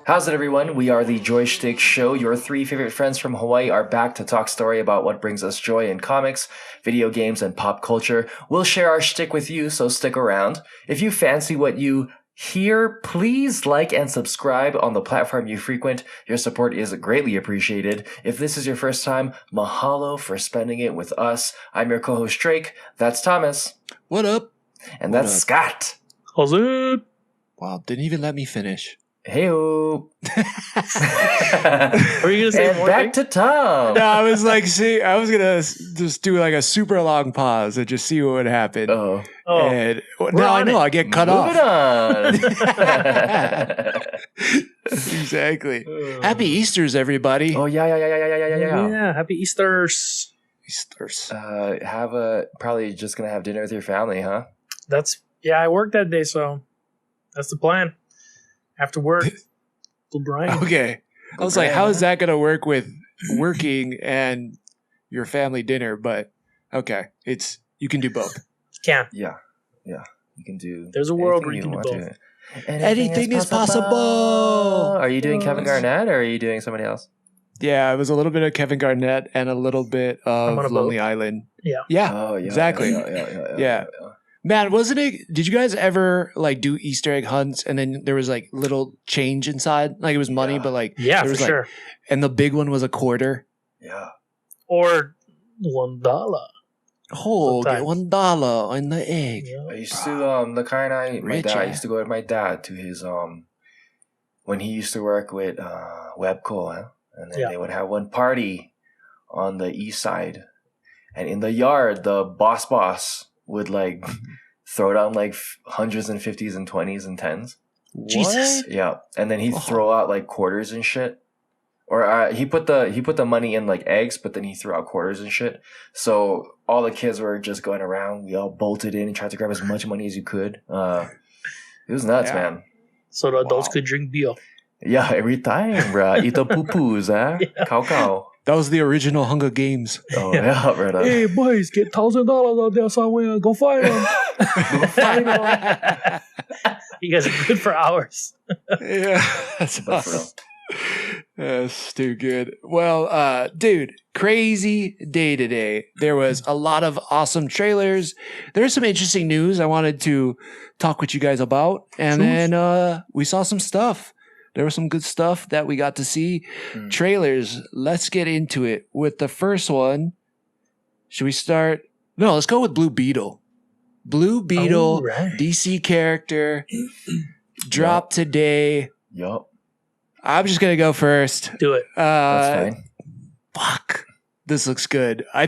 How's it, everyone? We are the Joystick Show. Your three favorite friends from Hawaii are back to talk story about what brings us joy in comics, video games, and pop culture. We'll share our shtick with you, so stick around. If you fancy what you hear, please like and subscribe on the platform you frequent. Your support is greatly appreciated. If this is your first time, mahalo for spending it with us. I'm your co-host Drake. That's Thomas. What up? And that's Scott. How's it? Wow, didn't even let me finish. Hey-o. Are you gonna say And more back things? to Tom. No, I was like, I was gonna just do like a super long pause and just see what would happen. Oh. And now I know I get cut off. Moving on. Exactly. Happy Easter's, everybody. Oh yeah. Yeah, happy Easters. Easter's. Probably just gonna have dinner with your family, huh? I worked that day, so that's the plan. After work, Uncle Brian. Okay. I was like, how is that gonna work with working and your family dinner? But okay, you can do both. Can. Yeah. You can do. There's a world where anything you can do want both. to. Anything is possible. Are you doing Kevin Garnett or are you doing somebody else? Yeah, it was a little bit of Kevin Garnett and a little bit I'm on a of Lonely boat. Island. Yeah. Yeah. Oh yeah. Exactly. Yeah. Man, wasn't it? Did you guys ever like do Easter egg hunts and then there was like little change inside? Like it was money, but like Yeah, there for was, like, sure. and the big one was a quarter. Yeah. Or $1. Oh, get Sometimes. $1 on the egg. Yeah. I used to the kind I Rich, I yeah. used to go with my dad to his when he used to work with Webco, huh? And then they would have one party on the east side, and in the yard the boss would like throw down like hundreds and fifties and 20s and 10s. Jesus. Yeah, and then he'd throw out like quarters and shit. Or he put the money in like eggs, but then he threw out quarters and shit. So all the kids were just going around. We all bolted in and tried to grab as much money as you could. It was nuts, man. So the adults could drink beer. Yeah, every time, bruh. Eat the poo-poos, huh? Yeah. Cow. That was the original Hunger Games. Oh, yeah, brother. Hey, boys, get $1,000 out there somewhere. Go find them. You guys are good for hours. Yeah, that's But for real. awesome. That's too good. Well, dude, crazy day today. There was a lot of awesome trailers. There's some interesting news I wanted to talk with you guys about. And then we saw some stuff. There was some good stuff that we got to see. Trailers. Let's get into it with the first one. Should we start? No, let's go with Blue Beetle. Blue Beetle, Alright. DC character, dropped today. Yup. I'm just going to go first. Do it. That's fine. Fuck. This looks good. I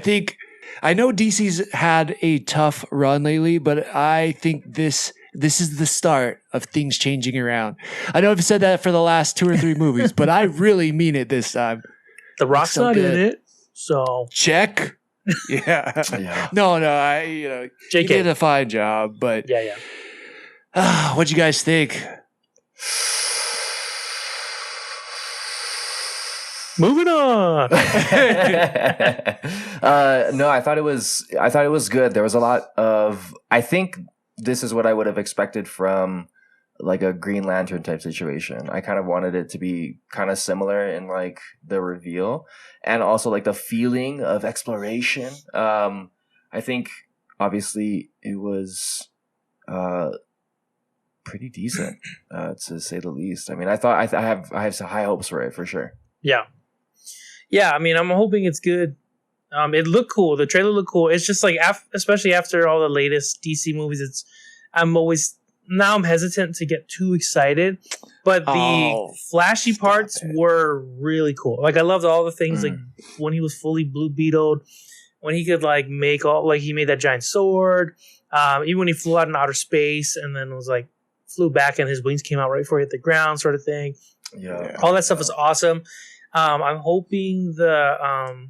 know DC's had a tough run lately, but I think this is the start of things changing around. I know I've said that for the last 2 or 3 movies, but I really mean it this time. The Rock's so not good. in it. So, Check. Yeah. Yeah. No, he JK. did a fine job, but Yeah. what'd you guys think? Moving on. No, I thought it was good. There was a lot of. I think this is what I would have expected from like a Green Lantern type situation. I kind of wanted it to be kind of similar in like the reveal and also like the feeling of exploration. I think obviously it was pretty decent to say the least. I mean, I thought I have some high hopes for it for sure. Yeah, I mean, I'm hoping it's good. It looked cool. The trailer looked cool. It's just like, especially after all the latest DC movies, I'm hesitant to get too excited. But the flashy parts were really cool. Like, I loved all the things, like when he was fully Blue Beetled, when he could like he made that giant sword. Even when he flew out in outer space and then was like flew back and his wings came out right before he hit the ground, sort of thing. Yeah. All that stuff was awesome. I'm hoping the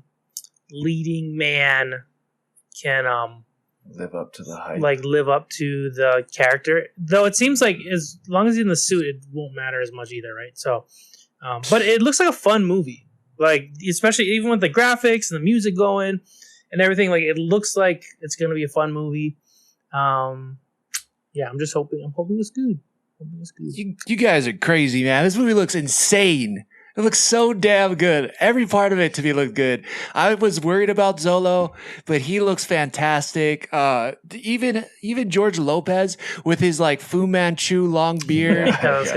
leading man can live up to the hype. live up to the character. Though it seems like as long as he's in the suit, it won't matter as much either, right? So, but it looks like a fun movie. Like, especially even with the graphics and the music going and everything, like it looks like it's gonna be a fun movie. Yeah, I'm hoping it's good. Hoping it's good. You guys are crazy, man. This movie looks insane. It looks so damn good. Every part of it to me looked good. I was worried about Zolo, but he looks fantastic. Even George Lopez with his like Fu Manchu long beard,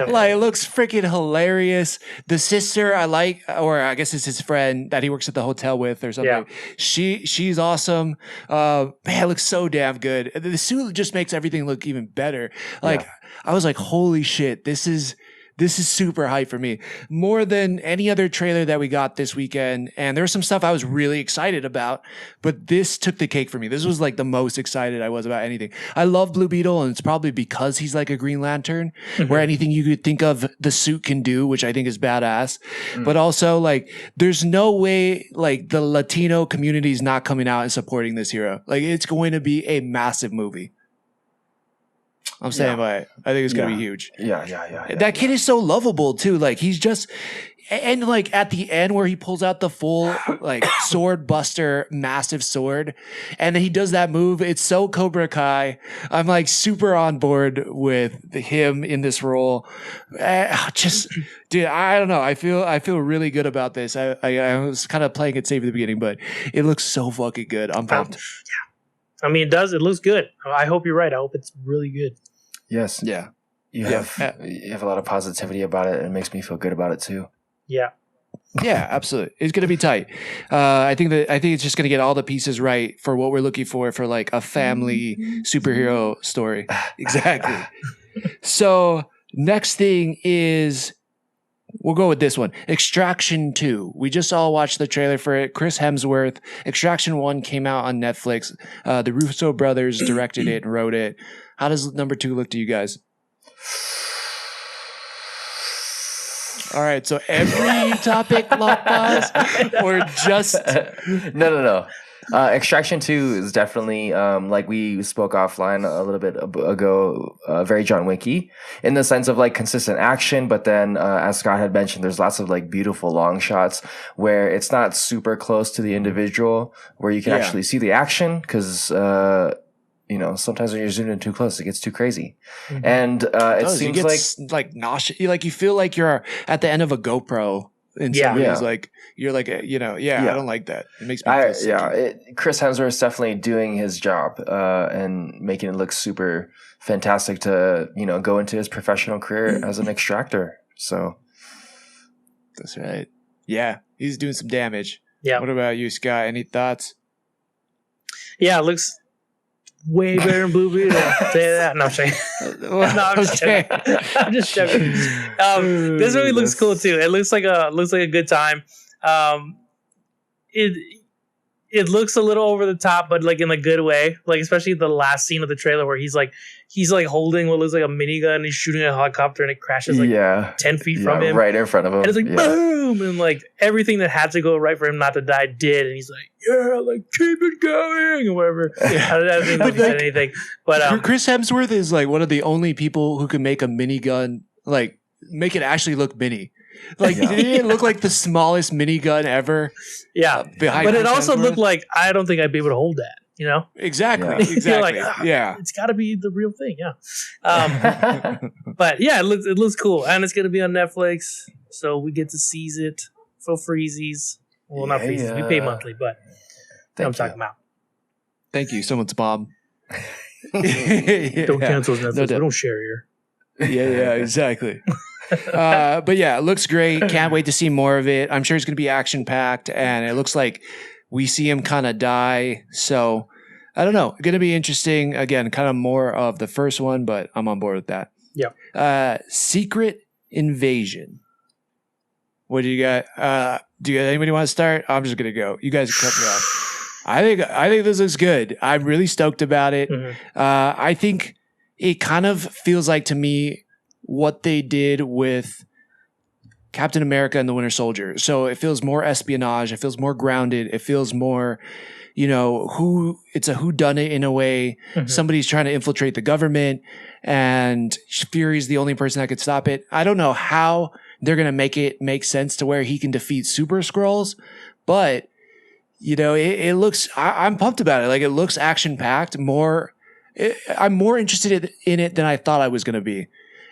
like it looks freaking hilarious. The sister I like, or I guess it's his friend that he works at the hotel with or something. Yeah. She's awesome. Man, it looks so damn good. The suit just makes everything look even better. Like I was like, holy shit, this is super hype for me. More than any other trailer that we got this weekend. And there was some stuff I was really excited about, but this took the cake for me. This was like the most excited I was about anything. I love Blue Beetle, and it's probably because he's like a Green Lantern, where anything you could think of the suit can do, which I think is badass. But also, like, there's no way like the Latino community is not coming out and supporting this hero. Like, it's going to be a massive movie. I'm saying by it. I think it's going to be huge. Yeah. That kid is so lovable too. Like he's just, and like at the end where he pulls out the full like sword buster, massive sword. And then he does that move. It's so Cobra Kai. I'm like super on board with him in this role. Just, dude, I don't know. I feel really good about this. I was kind of playing it safe at the beginning, but it looks so fucking good. I'm pumped. I mean, it does. It looks good. I hope you're right. I hope it's really good. Yes. Yeah. You have a lot of positivity about it, and it makes me feel good about it too. Yeah. Yeah, absolutely. It's going to be tight. I think it's just going to get all the pieces right for what we're looking for like a family superhero story. Exactly. So next thing is, we'll go with this one. Extraction 2. We just all watched the trailer for it. Chris Hemsworth. Extraction 1 came out on Netflix. The Russo brothers directed it and wrote it. How does number 2 look to you guys? All right, so every topic lock pause or just No. Extraction 2 is definitely, like we spoke offline a little bit ago, very John Wicky in the sense of like consistent action. But then, as Scott had mentioned, there's lots of like beautiful long shots where it's not super close to the individual, where you can actually see the action because, sometimes when you're zoomed in too close, it gets too crazy. Mm-hmm. And it seems like nauseous. Like you feel like you're at the end of a GoPro. And somebody's like, you're like, I don't like that. It makes me feel sick. Chris Hemsworth is definitely doing his job and making it look super fantastic to, go into his professional career as an extractor. So that's right. Yeah, he's doing some damage. Yeah. What about you, Scott? Any thoughts? Yeah, it looks way better than Blue Beetle. I'll say that. No, I'm saying. I'm just joking. This movie looks cool too. It looks like a good time. It looks a little over the top, but like in a good way. Like especially the last scene of the trailer where he's holding what looks like a minigun and he's shooting a helicopter and it crashes 10 feet from him, right in front of him. And it's like boom, and like everything that had to go right for him not to die did, and he's like, like keep it going or whatever. I don't think he said anything, but Chris Hemsworth is like one of the only people who can make a minigun like make it actually look mini. Like did it look like the smallest minigun ever? Yeah, but it also looked like I don't think I'd be able to hold that. Exactly. Like, it's got to be the real thing. Yeah, but yeah, it looks cool, and it's gonna be on Netflix, so we get to seize it for freezies. Well, not freezies. We pay monthly, but I'm talking about. Thank you. Someone's mom. Don't cancel Netflix. We don't share here. Yeah, exactly. But yeah, it looks great. Can't wait to see more of it. I'm sure it's going to be action packed, and it looks like we see him kind of die. So I don't know. Going to be interesting. Again, kind of more of the first one, but I'm on board with that. Yeah. Secret Invasion. What do you got? Do anybody want to start? I'm just going to go. You guys cut me off. I think this looks good. I'm really stoked about it. Mm-hmm. I think it kind of feels like to me what they did with Captain America and the Winter Soldier. So it feels more espionage. It feels more grounded. It feels more, it's a whodunit in a way. Mm-hmm. Somebody's trying to infiltrate the government and Fury's the only person that could stop it. I don't know how they're going to make it make sense to where he can defeat Super Skrulls, but it looks, I'm pumped about it. Like it looks action packed I'm more interested in it than I thought I was going to be.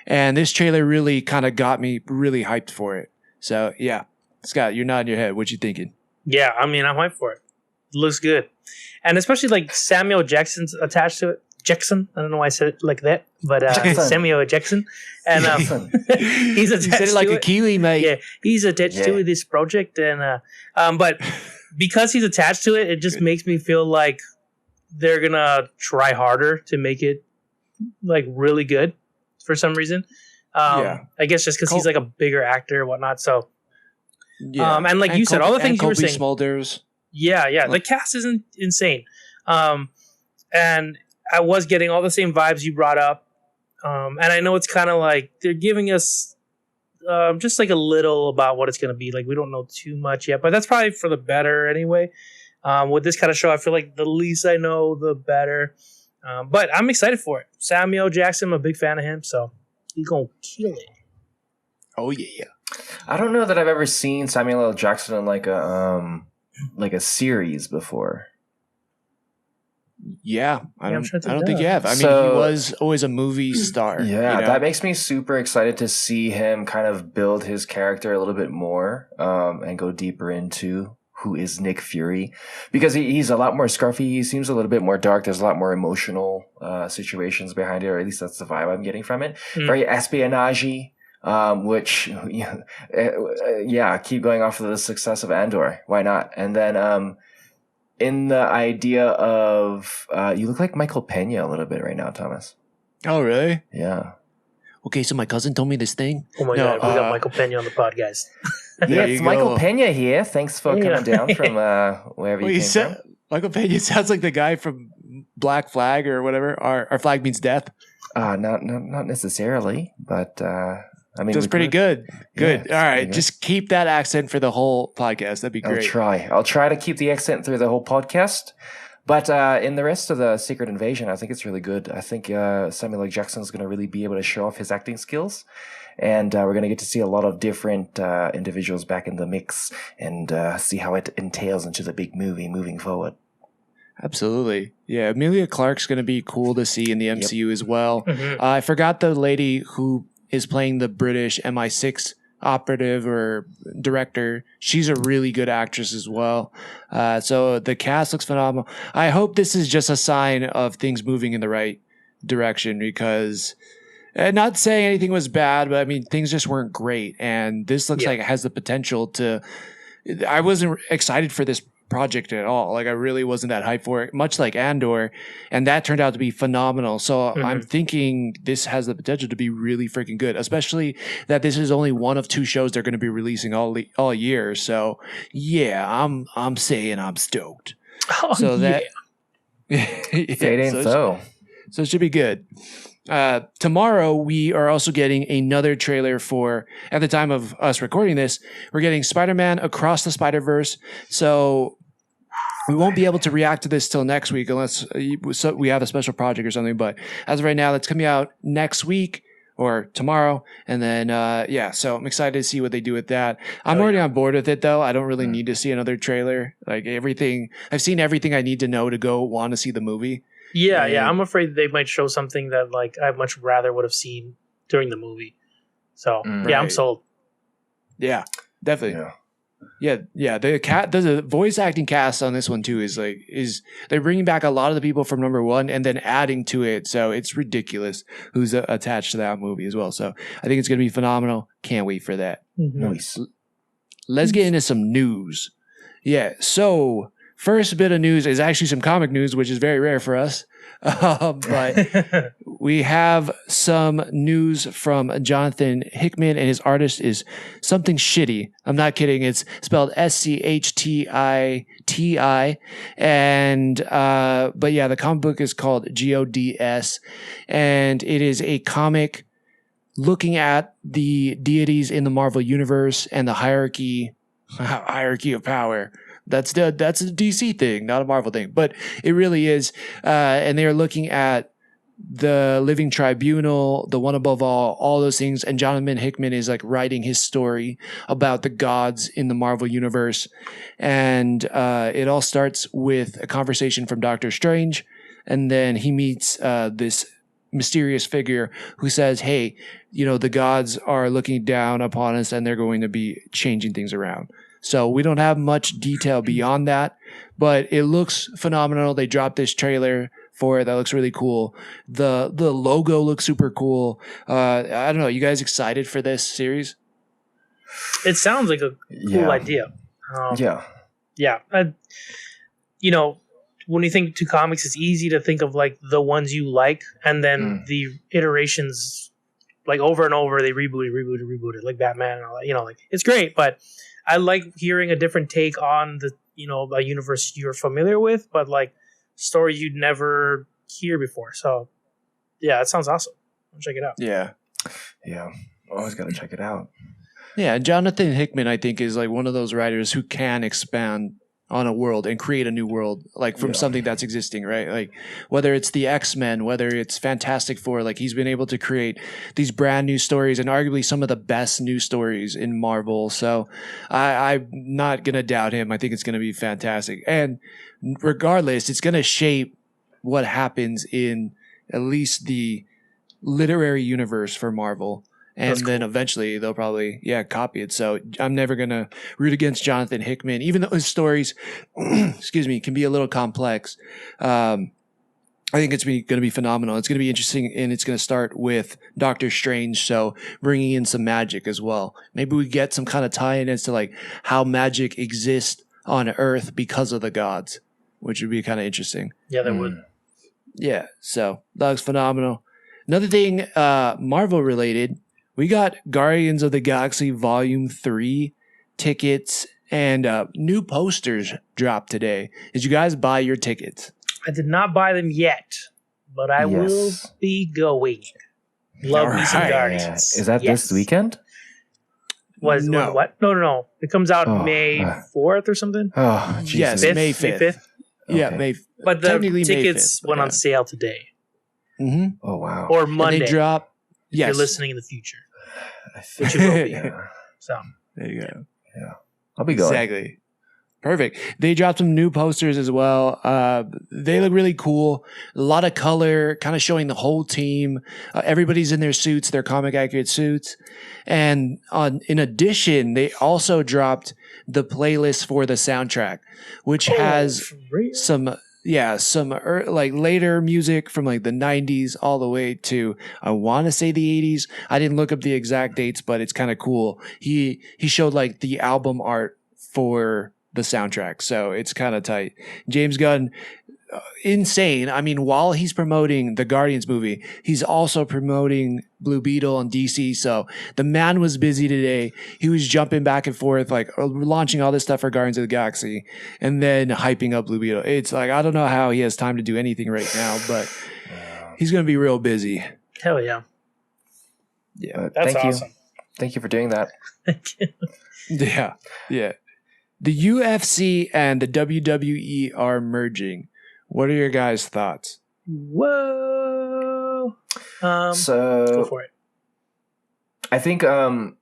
And this trailer really kind of got me really hyped for it. So yeah, Scott, you're nodding your head. What you thinking? Yeah, I mean, I'm hyped for it. Looks good. And especially like Samuel Jackson's attached to it. Jackson. I don't know why I said it like that, but Samuel Jackson. And he's attached you said it like a Kiwi, mate. Yeah, he's attached to this project. And but because he's attached to it, it just makes me feel like they're going to try harder to make it like really good for some reason. I guess just because he's like a bigger actor and whatnot. So, and like you said, all the things you were saying. Smulders. Yeah. The cast isn't insane. And I was getting all the same vibes you brought up. And I know it's kind of like they're giving us just like a little about what it's going to be. Like we don't know too much yet, but that's probably for the better anyway. With this kind of show, I feel like the least I know, the better. But I'm excited for it. Samuel Jackson, I'm a big fan of him, so he's going to kill it. Oh, yeah. I don't know that I've ever seen Samuel L. Jackson in like a series before. Yeah, I don't sure think you have. I mean, he was always a movie star. Yeah, that makes me super excited to see him kind of build his character a little bit more and go deeper into who is Nick Fury, because he's a lot more scruffy. He seems a little bit more dark. There's a lot more emotional situations behind it, or at least that's the vibe I'm getting from it. Very espionage-y, which, keep going off of the success of Andor. Why not? And then in the idea of, you look like Michael Pena a little bit right now, Thomas. Oh, really? Yeah. Okay, so my cousin told me this thing. Oh my God, we got Michael Pena on the pod, guys. Yeah, it's Michael Pena here. Thanks for coming down from wherever you came from. Michael Pena sounds like the guy from Black Flag or whatever. Our flag means death. Not necessarily, but I mean, that's pretty good. Good. Yeah, all right, just keep that accent for the whole podcast. That'd be great. I'll try to keep the accent through the whole podcast. But in the rest of the Secret Invasion, I think it's really good. I think Samuel L. Jackson is going to really be able to show off his acting skills. And we're going to get to see a lot of different individuals back in the mix and see how it entails into the big movie moving forward. Absolutely. Yeah, Emilia Clarke's going to be cool to see in the MCU as well. Mm-hmm. I forgot the lady who is playing the British MI6 operative or director. She's a really good actress as well. So the cast looks phenomenal. I hope this is just a sign of things moving in the right direction, because not saying anything was bad, but I mean, things just weren't great. And this looks like it has the potential to, I wasn't excited for this project at all. Like I really wasn't that hyped for it, much like Andor, and that turned out to be phenomenal. So I'm thinking this has the potential to be really freaking good, especially that this is only one of two shows they're going to be releasing all year. So yeah, I'm saying I'm stoked. Oh, so that it ain't so it should be good. Tomorrow we are also getting another trailer for, at the time of us recording this, we're getting Spider-Man Across the Spider-Verse. So we won't be able to react to this till next week unless we have a special project or something. But as of right now, that's coming out next week or tomorrow. And then, so I'm excited to see what they do with that. I'm already on board with it though. I don't really need to see another trailer. Like I've seen everything I need to know to go want to see the movie. Yeah. I'm afraid they might show something that like I much rather would have seen during the movie. So I'm sold. Yeah, definitely. Yeah. The voice acting cast on this one too is they're bringing back a lot of the people from number one and then adding to it. So it's ridiculous who's attached to that movie as well. So I think it's going to be phenomenal. Can't wait for that. Nice. Let's get into some news. Yeah. So first bit of news is actually some comic news, which is very rare for us. But we have some news from Jonathan Hickman, and his artist is Something Shitty. I'm not kidding. It's spelled SCHTITI. And, but yeah, the comic book is called GODS, and it is a comic looking at the deities in the Marvel Universe and the hierarchy of power. That's a DC thing, not a Marvel thing, but it really is. And they are looking at the Living Tribunal, the One Above all those things. And Jonathan Hickman is like writing his story about the gods in the Marvel Universe. And it all starts with a conversation from Doctor Strange. And then he meets this mysterious figure who says, hey, the gods are looking down upon us and they're going to be changing things around. So we don't have much detail beyond that, but it looks phenomenal. They dropped this trailer for it that looks really cool. The logo looks super cool. I don't know. You guys excited for this series? It sounds like a cool idea. Yeah. When you think to comics, it's easy to think of like the ones you like, and then the iterations, like over and over, they reboot it, like Batman and all that. Like it's great, but I like hearing a different take on the a universe you're familiar with, but like story you'd never hear before. So yeah, it sounds awesome. I'll check it out. Yeah. Always gotta check it out. Yeah, Jonathan Hickman, I think, is like one of those writers who can expand on a world and create a new world, like from something that's existing, right? Like whether it's the X-Men, whether it's Fantastic Four, like he's been able to create these brand new stories and arguably some of the best new stories in Marvel. So I'm not going to doubt him. I think it's going to be fantastic. And regardless, it's going to shape what happens in at least the literary universe for Marvel. And then eventually they'll probably, copy it. So I'm never going to root against Jonathan Hickman, even though his stories, can be a little complex. I think it's going to be phenomenal. It's going to be interesting, and it's going to start with Doctor Strange, so bringing in some magic as well. Maybe we get some kind of tie-in as to like how magic exists on Earth because of the gods, which would be kind of interesting. Yeah, that would. Yeah, so that looks phenomenal. Another thing, Marvel related. We got Guardians of the Galaxy Volume 3 tickets and new posters dropped today. Did you guys buy your tickets? I did not buy them yet, but I will be going. Love me some Guardians. Is that this weekend? What? No. It comes out May 4th or something? Oh, Jesus. Yes, May 5th. May 5th? Yeah, Okay. May. But the tickets went on sale today. Mm-hmm. Oh, wow. Or Monday. And they drop. If you're listening in the future. Which it will be. So there you go. Yeah. I'll be going. Exactly. Perfect. They dropped some new posters as well. They look really cool. A lot of color, kind of showing the whole team. Everybody's in their suits, their comic accurate suits. And in addition, they also dropped the playlist for the soundtrack, which has some like later music from like the 90s all the way to, I want to say the 80s. I didn't look up the exact dates, but it's kind of cool. He showed like the album art for the soundtrack. So it's kind of tight. James Gunn, insane. I mean, while he's promoting the Guardians movie, he's also promoting Blue Beetle and DC. So the man was busy today. He was jumping back and forth, like launching all this stuff for Guardians of the Galaxy and then hyping up Blue Beetle. It's like, I don't know how he has time to do anything right now, but he's going to be real busy. Hell yeah. Yeah. That's awesome. Thank you for doing that. Yeah. Yeah. The UFC and the WWE are merging. What are your guys' thoughts? Whoa. So go for it. I think UFC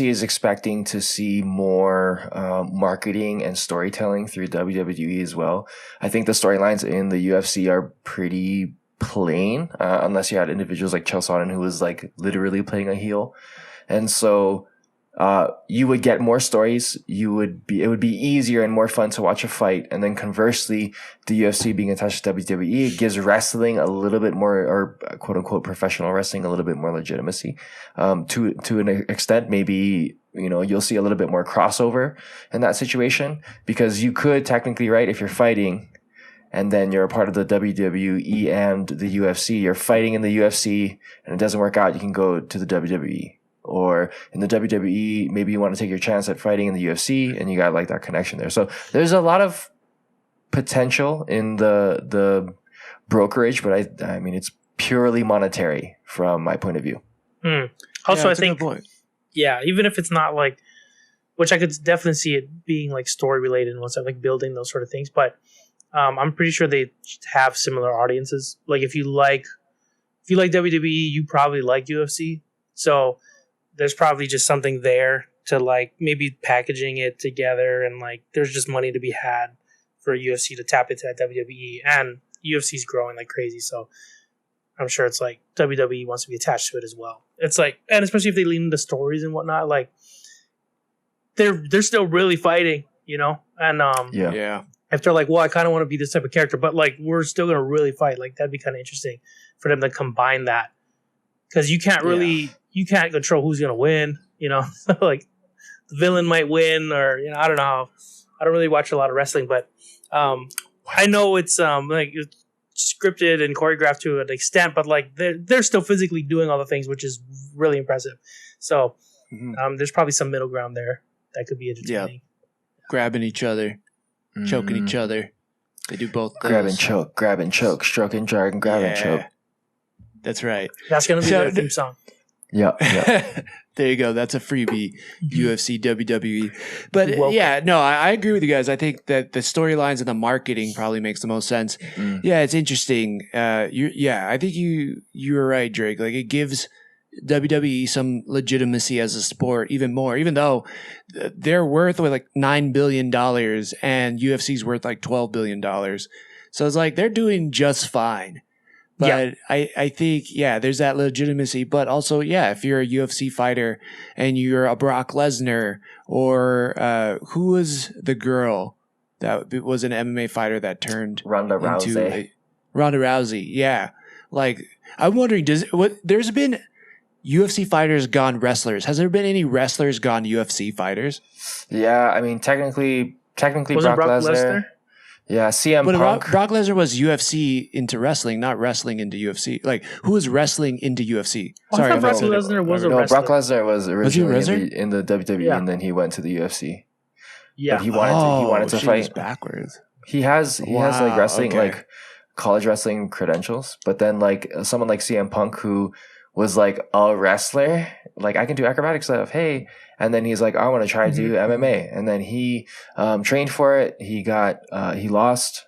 is expecting to see more marketing and storytelling through WWE as well. I think the storylines in the UFC are pretty plain, unless you had individuals like Chael Sonnen, who was like literally playing a heel. And so you would get more stories. It would be easier and more fun to watch a fight. And then conversely, the UFC being attached to WWE, it gives wrestling a little bit more, or quote unquote professional wrestling, a little bit more legitimacy. To an extent, maybe, you'll see a little bit more crossover in that situation, because you could technically, right, if you're fighting and then you're a part of the WWE and the UFC, you're fighting in the UFC and it doesn't work out, you can go to the WWE. Or in the WWE, maybe you want to take your chance at fighting in the UFC, and you got like that connection there. So there's a lot of potential in the brokerage, but I mean it's purely monetary from my point of view. Also, I think, even if it's not like, which I could definitely see it being like story related and what's like building those sort of things, but I'm pretty sure they have similar audiences. Like if you like WWE, you probably like UFC. So there's probably just something there to like maybe packaging it together, and like there's just money to be had for UFC to tap into that WWE. And UFC's growing like crazy, so I'm sure it's like WWE wants to be attached to it as well. It's like, and especially if they lean into stories and whatnot, like they're still really fighting, you know? And Yeah. if they're like, well, I kind of want to be this type of character, but like we're still gonna really fight, like that'd be kind of interesting for them to combine that, because you can't control who's gonna win, you know? Like the villain might win, or you know, I don't know. I don't really watch a lot of wrestling, but I know it's like it's scripted and choreographed to an extent, but like they're still physically doing all the things, which is really impressive. So there's probably some middle ground there that could be entertaining. Yeah. Grabbing each other, choking each other. They do both. Grab and choke, stroke and drag, and grab and choke. That's right. That's gonna be their theme song. Yeah. There you go. That's a freebie. UFC, WWE. But I agree with you guys. I think that the storylines and the marketing probably makes the most sense. Yeah, it's interesting. I think you're right, Drake. Like it gives WWE some legitimacy as a sport even more, even though they're worth like $9 billion and UFC's worth like $12 billion. So it's like they're doing just fine. But I think, there's that legitimacy. But also, if you're a UFC fighter and you're a Brock Lesnar, or who was the girl that was an MMA fighter that turned Ronda Rousey. Ronda Rousey, yeah. Like, I'm wondering, there's been UFC fighters gone wrestlers. Has there been any wrestlers gone UFC fighters? Yeah, I mean, technically Was Brock Lesnar? Yeah, CM Punk. Brock Lesnar was UFC into wrestling, not wrestling into UFC. Like, who was wrestling into UFC? Sorry, I thought Brock Lesnar was a wrestler. Brock Lesnar was originally in the WWE, and then he went to the UFC. Yeah, but he wanted to fight backwards. He has like wrestling, like college wrestling credentials, but then like someone like CM Punk who was like a wrestler, like I can do acrobatic stuff. Hey. And then he's like, I want to try to do MMA. And then he trained for it. He lost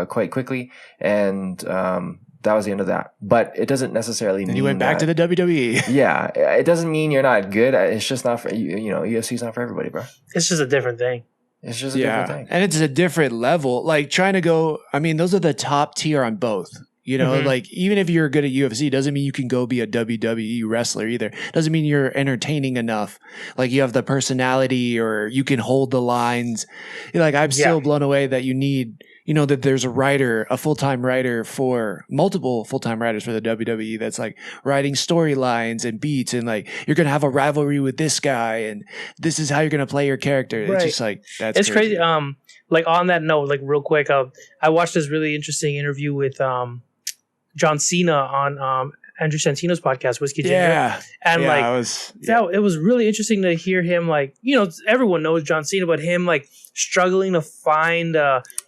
quite quickly. And that was the end of that. But it doesn't necessarily mean he went back to the WWE. Yeah. It doesn't mean you're not good. It's just not for you. You know, UFC's not for everybody, bro. It's just a different thing. It's just a different thing. And it's a different level. Like trying to go, I mean, those are the top tier on both. You know, like even if you're good at UFC, doesn't mean you can go be a WWE wrestler either. Doesn't mean you're entertaining enough. Like you have the personality or you can hold the lines. Like I'm still blown away that you need, you know, that there's a full-time writer for multiple full-time writers for the WWE that's like writing storylines and beats and like you're going to have a rivalry with this guy and this is how you're going to play your character. Right. It's just like, it's crazy. Like on that note, like real quick, I watched this really interesting interview with, John Cena on Andrew Santino's podcast, Whiskey Ginger. And it was really interesting to hear him, like, you know, everyone knows John Cena, but him like struggling to find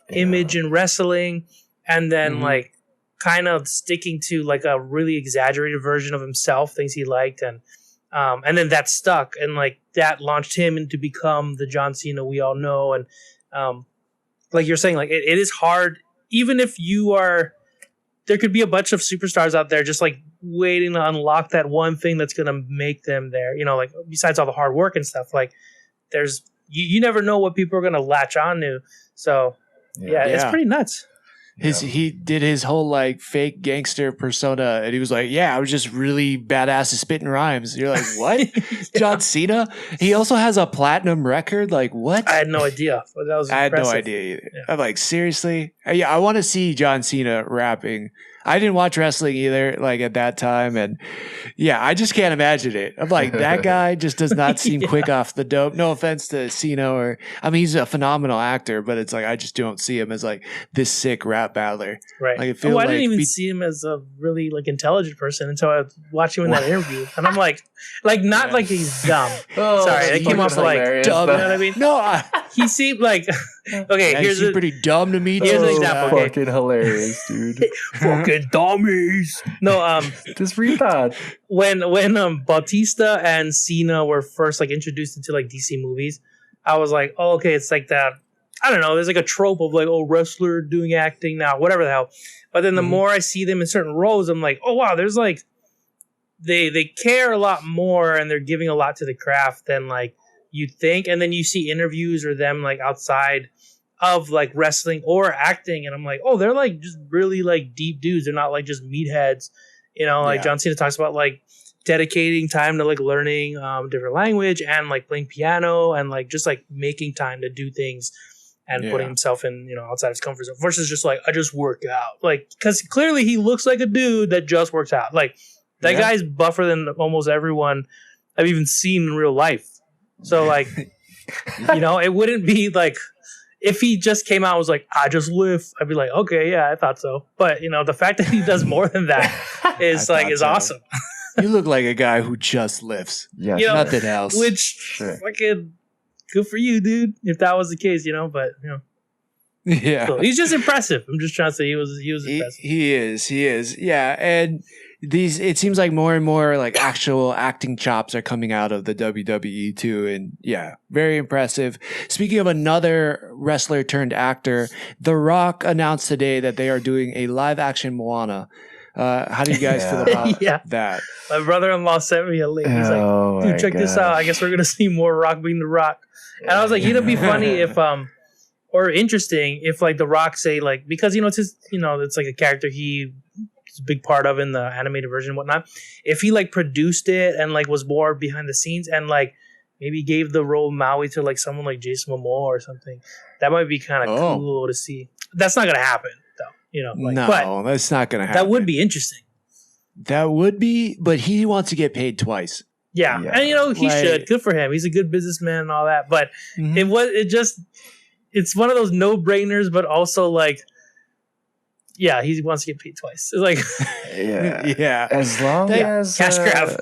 image in wrestling and then like kind of sticking to like a really exaggerated version of himself, things he liked, and then that stuck and like that launched him into become the John Cena we all know. And like you're saying, like it is hard, even if you are. There could be a bunch of superstars out there just like waiting to unlock that one thing that's going to make them there. You know, like besides all the hard work and stuff, like there's, you never know what people are going to latch on to. So it's pretty nuts. He did his whole like fake gangster persona and he was like, I was just really badass at spitting rhymes. You're like, what? John Cena? He also has a platinum record? Like what? I had no idea. I had no idea either. I'm like, seriously? I want to see John Cena rapping. I didn't watch wrestling either, like at that time. And I just can't imagine it. I'm like, that guy just does not seem quick off the dope. No offense to Cena he's a phenomenal actor, but it's like, I just don't see him as like this sick rap battler. Right. Like, I didn't even see him as a really like intelligent person until I watched him in that interview. And I'm like not like he's dumb. Sorry, it came off like dumb. You know what I mean? No, he seemed like, okay, he seemed pretty dumb to me. Here's an example. Okay. Fucking hilarious, dude. Fucking dummies. No, just read that. When Bautista and Cena were first like introduced into like DC movies, I was like, oh, okay, it's like that. I don't know. There's like a trope of like, oh, wrestler doing acting now, whatever the hell. But then the more I see them in certain roles, I'm like, oh wow, there's like they care a lot more and they're giving a lot to the craft than like you'd think. And then you see interviews or them like outside of like wrestling or acting, and I'm like, oh, they're like just really like deep dudes. They're not like just meatheads, you know. Like John Cena talks about like dedicating time to like learning different language and like playing piano and like just like making time to do things and putting himself in, you know, outside his comfort zone versus just like, I just work out. Like, because clearly he looks like a dude that just works out. Like, that guy's buffer than almost everyone I've even seen in real life. So, like, you know, it wouldn't be like, if he just came out and was like, I just lift, I'd be like, okay, yeah, I thought so. But, you know, the fact that he does more than that is awesome. You look like a guy who just lifts. Yeah, you know, nothing else. Which, fucking... good for you, dude. If that was the case, you know, but you know, so he's just impressive. I'm just trying to say he was impressive. He is, yeah. And it seems like more and more like actual acting chops are coming out of the WWE too, and yeah, very impressive. Speaking of another wrestler turned actor, The Rock announced today that they are doing a live action Moana. How do you guys feel about that? My brother-in-law sent me a link. He's like, dude, check this out. I guess we're gonna see more Rock being The Rock. And I was like, it'd be funny if or interesting if like The Rock say like, because you know it's his, you know, it's like a character he's a big part of in the animated version and whatnot. If he like produced it and like was more behind the scenes and like maybe gave the role Maui to like someone like Jason Momoa or something, that might be kind of cool to see. That's not gonna happen though, you know. Like, no, but that's not gonna happen. That would be interesting. That would be, but he wants to get paid twice. Yeah. And you know, he should. Good for him. He's a good businessman and all that. But it's one of those no-brainers, but also like, yeah, he wants to get paid twice. It's like, yeah. As long as cash grab.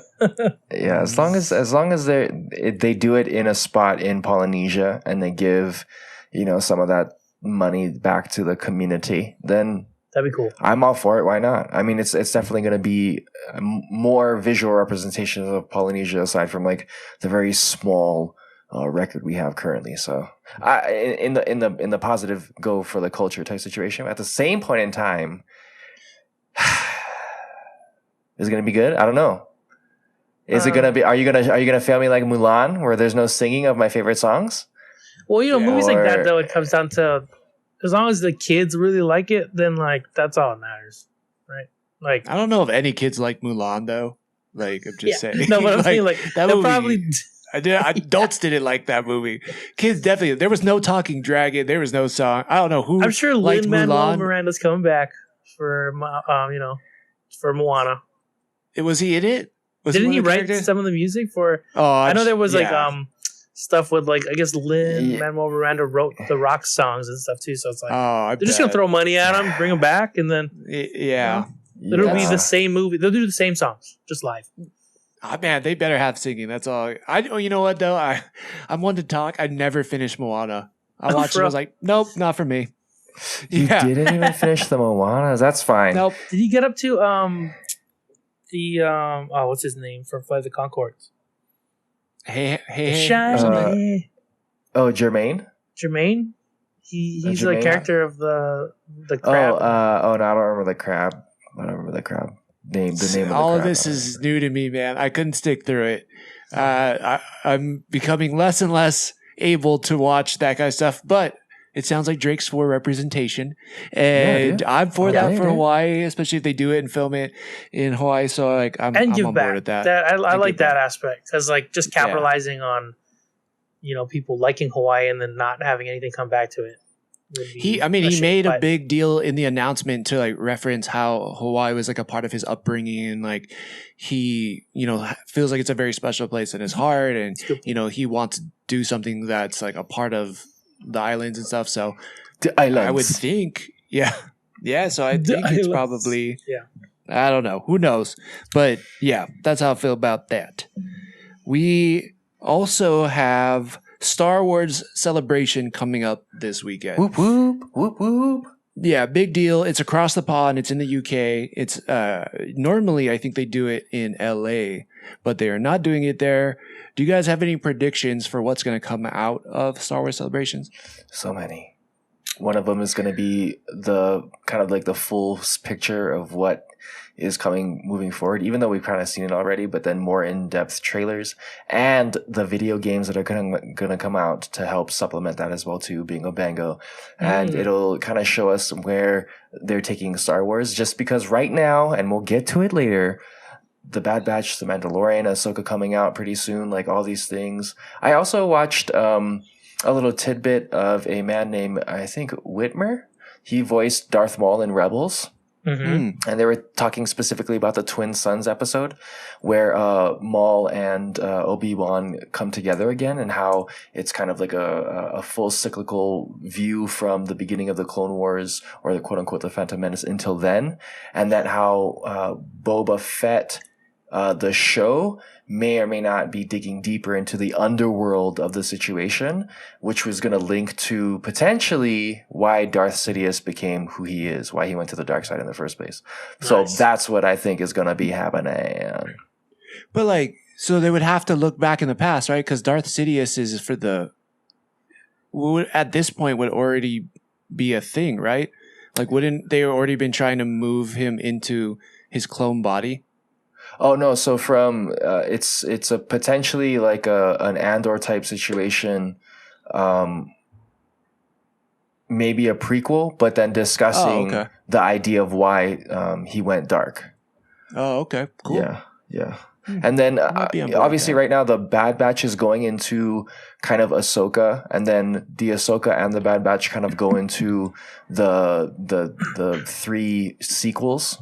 as long as they do it in a spot in Polynesia and they give, you know, some of that money back to the community, then that'd be cool. I'm all for it. Why not? I mean, it's definitely going to be more visual representations of Polynesia aside from like the very small record we have currently. So, in the positive, go for the culture type situation. At the same point in time, is it going to be good? I don't know. Is it going to be? Are you gonna fail me like Mulan, where there's no singing of my favorite songs? Well, you know, movies like that though, it comes down to, as long as the kids really like it, then like that's all that matters, right? Like, I don't know if any kids like Mulan though. Like, I'm just saying. No, but I'm saying like that movie, probably. Adults didn't like that movie. Kids definitely. There was no talking dragon. There was no song. I don't know who. I'm sure Lin-Manuel Miranda's coming back for for Moana. Was he in it? Didn't he write some of the music for? Oh, I know there was like stuff with like, I guess Lin-Manuel Miranda wrote the Rock songs and stuff too. So it's like, they're just gonna throw money at him, bring him back, and then it'll be the same movie. They'll do the same songs, just live. Oh, man, they better have singing. That's all. You know what though? I'm one to talk. I never finished Moana. I watched it. I was like, nope, not for me. You didn't even finish the Moana. That's fine. Nope. Did you get up to what's his name from Flight of the Conchords? Hey. Jermaine. Jermaine. He's the character of the crab. No, I don't remember the crab. I don't remember the crab. The name of the all crab. of this is new to me, man. I couldn't stick through it. I'm becoming less and less able to watch that kind of stuff, but it sounds like Drake's for representation, and I'm for that for Hawaii, especially if they do it and film it in Hawaii. So like, I'm on board with that. I like that aspect because like just capitalizing on, you know, people liking Hawaii and then not having anything come back to it. He made a big deal in the announcement to like reference how Hawaii was like a part of his upbringing, and like he, you know, feels like it's a very special place in his heart, and you know, he wants to do something that's like a part of the islands and stuff. So the islands. I would think, yeah. So I think it's probably, I don't know, who knows, but yeah, that's how I feel about that. We also have Star Wars Celebration coming up this weekend. Whoop whoop whoop whoop. Yeah, big deal. It's across the pond. It's in the UK. It's normally I think they do it in LA, but they are not doing it there. Do you guys have any predictions for what's going to come out of Star Wars Celebrations? So many. one of them is going to be the kind of like the full picture of what is coming moving forward, even though we've kind of seen it already, but then more in-depth trailers and the video games that are going to come out to help supplement that as well too, being a bango. And it'll kind of show us where they're taking Star Wars, just because right now, and we'll get to it later, the Bad Batch, the Mandalorian, Ahsoka coming out pretty soon, like all these things. I also watched a little tidbit of a man named, I think, Whitmer. He voiced Darth Maul in Rebels. And they were talking specifically about the Twin Sons episode where Maul and Obi-Wan come together again, and how it's kind of like a full cyclical view from the beginning of the Clone Wars, or the quote-unquote the Phantom Menace, until then, and that how Boba Fett, the show, may or may not be digging deeper into the underworld of the situation, which was going to link to potentially why Darth Sidious became who he is, why he went to the dark side in the first place. Nice. So that's what I think is going to be happening. But like, so they would have to look back in the past, right? Because Darth Sidious is at this point would already be a thing, right? Like, wouldn't they already been trying to move him into his clone body? Oh no! So from it's a potentially like an Andor type situation, maybe a prequel, but then discussing the idea of why he went dark. Oh, okay, cool. Yeah. And then obviously right now the Bad Batch is going into kind of Ahsoka, and then the Ahsoka and the Bad Batch kind of go into the three sequels.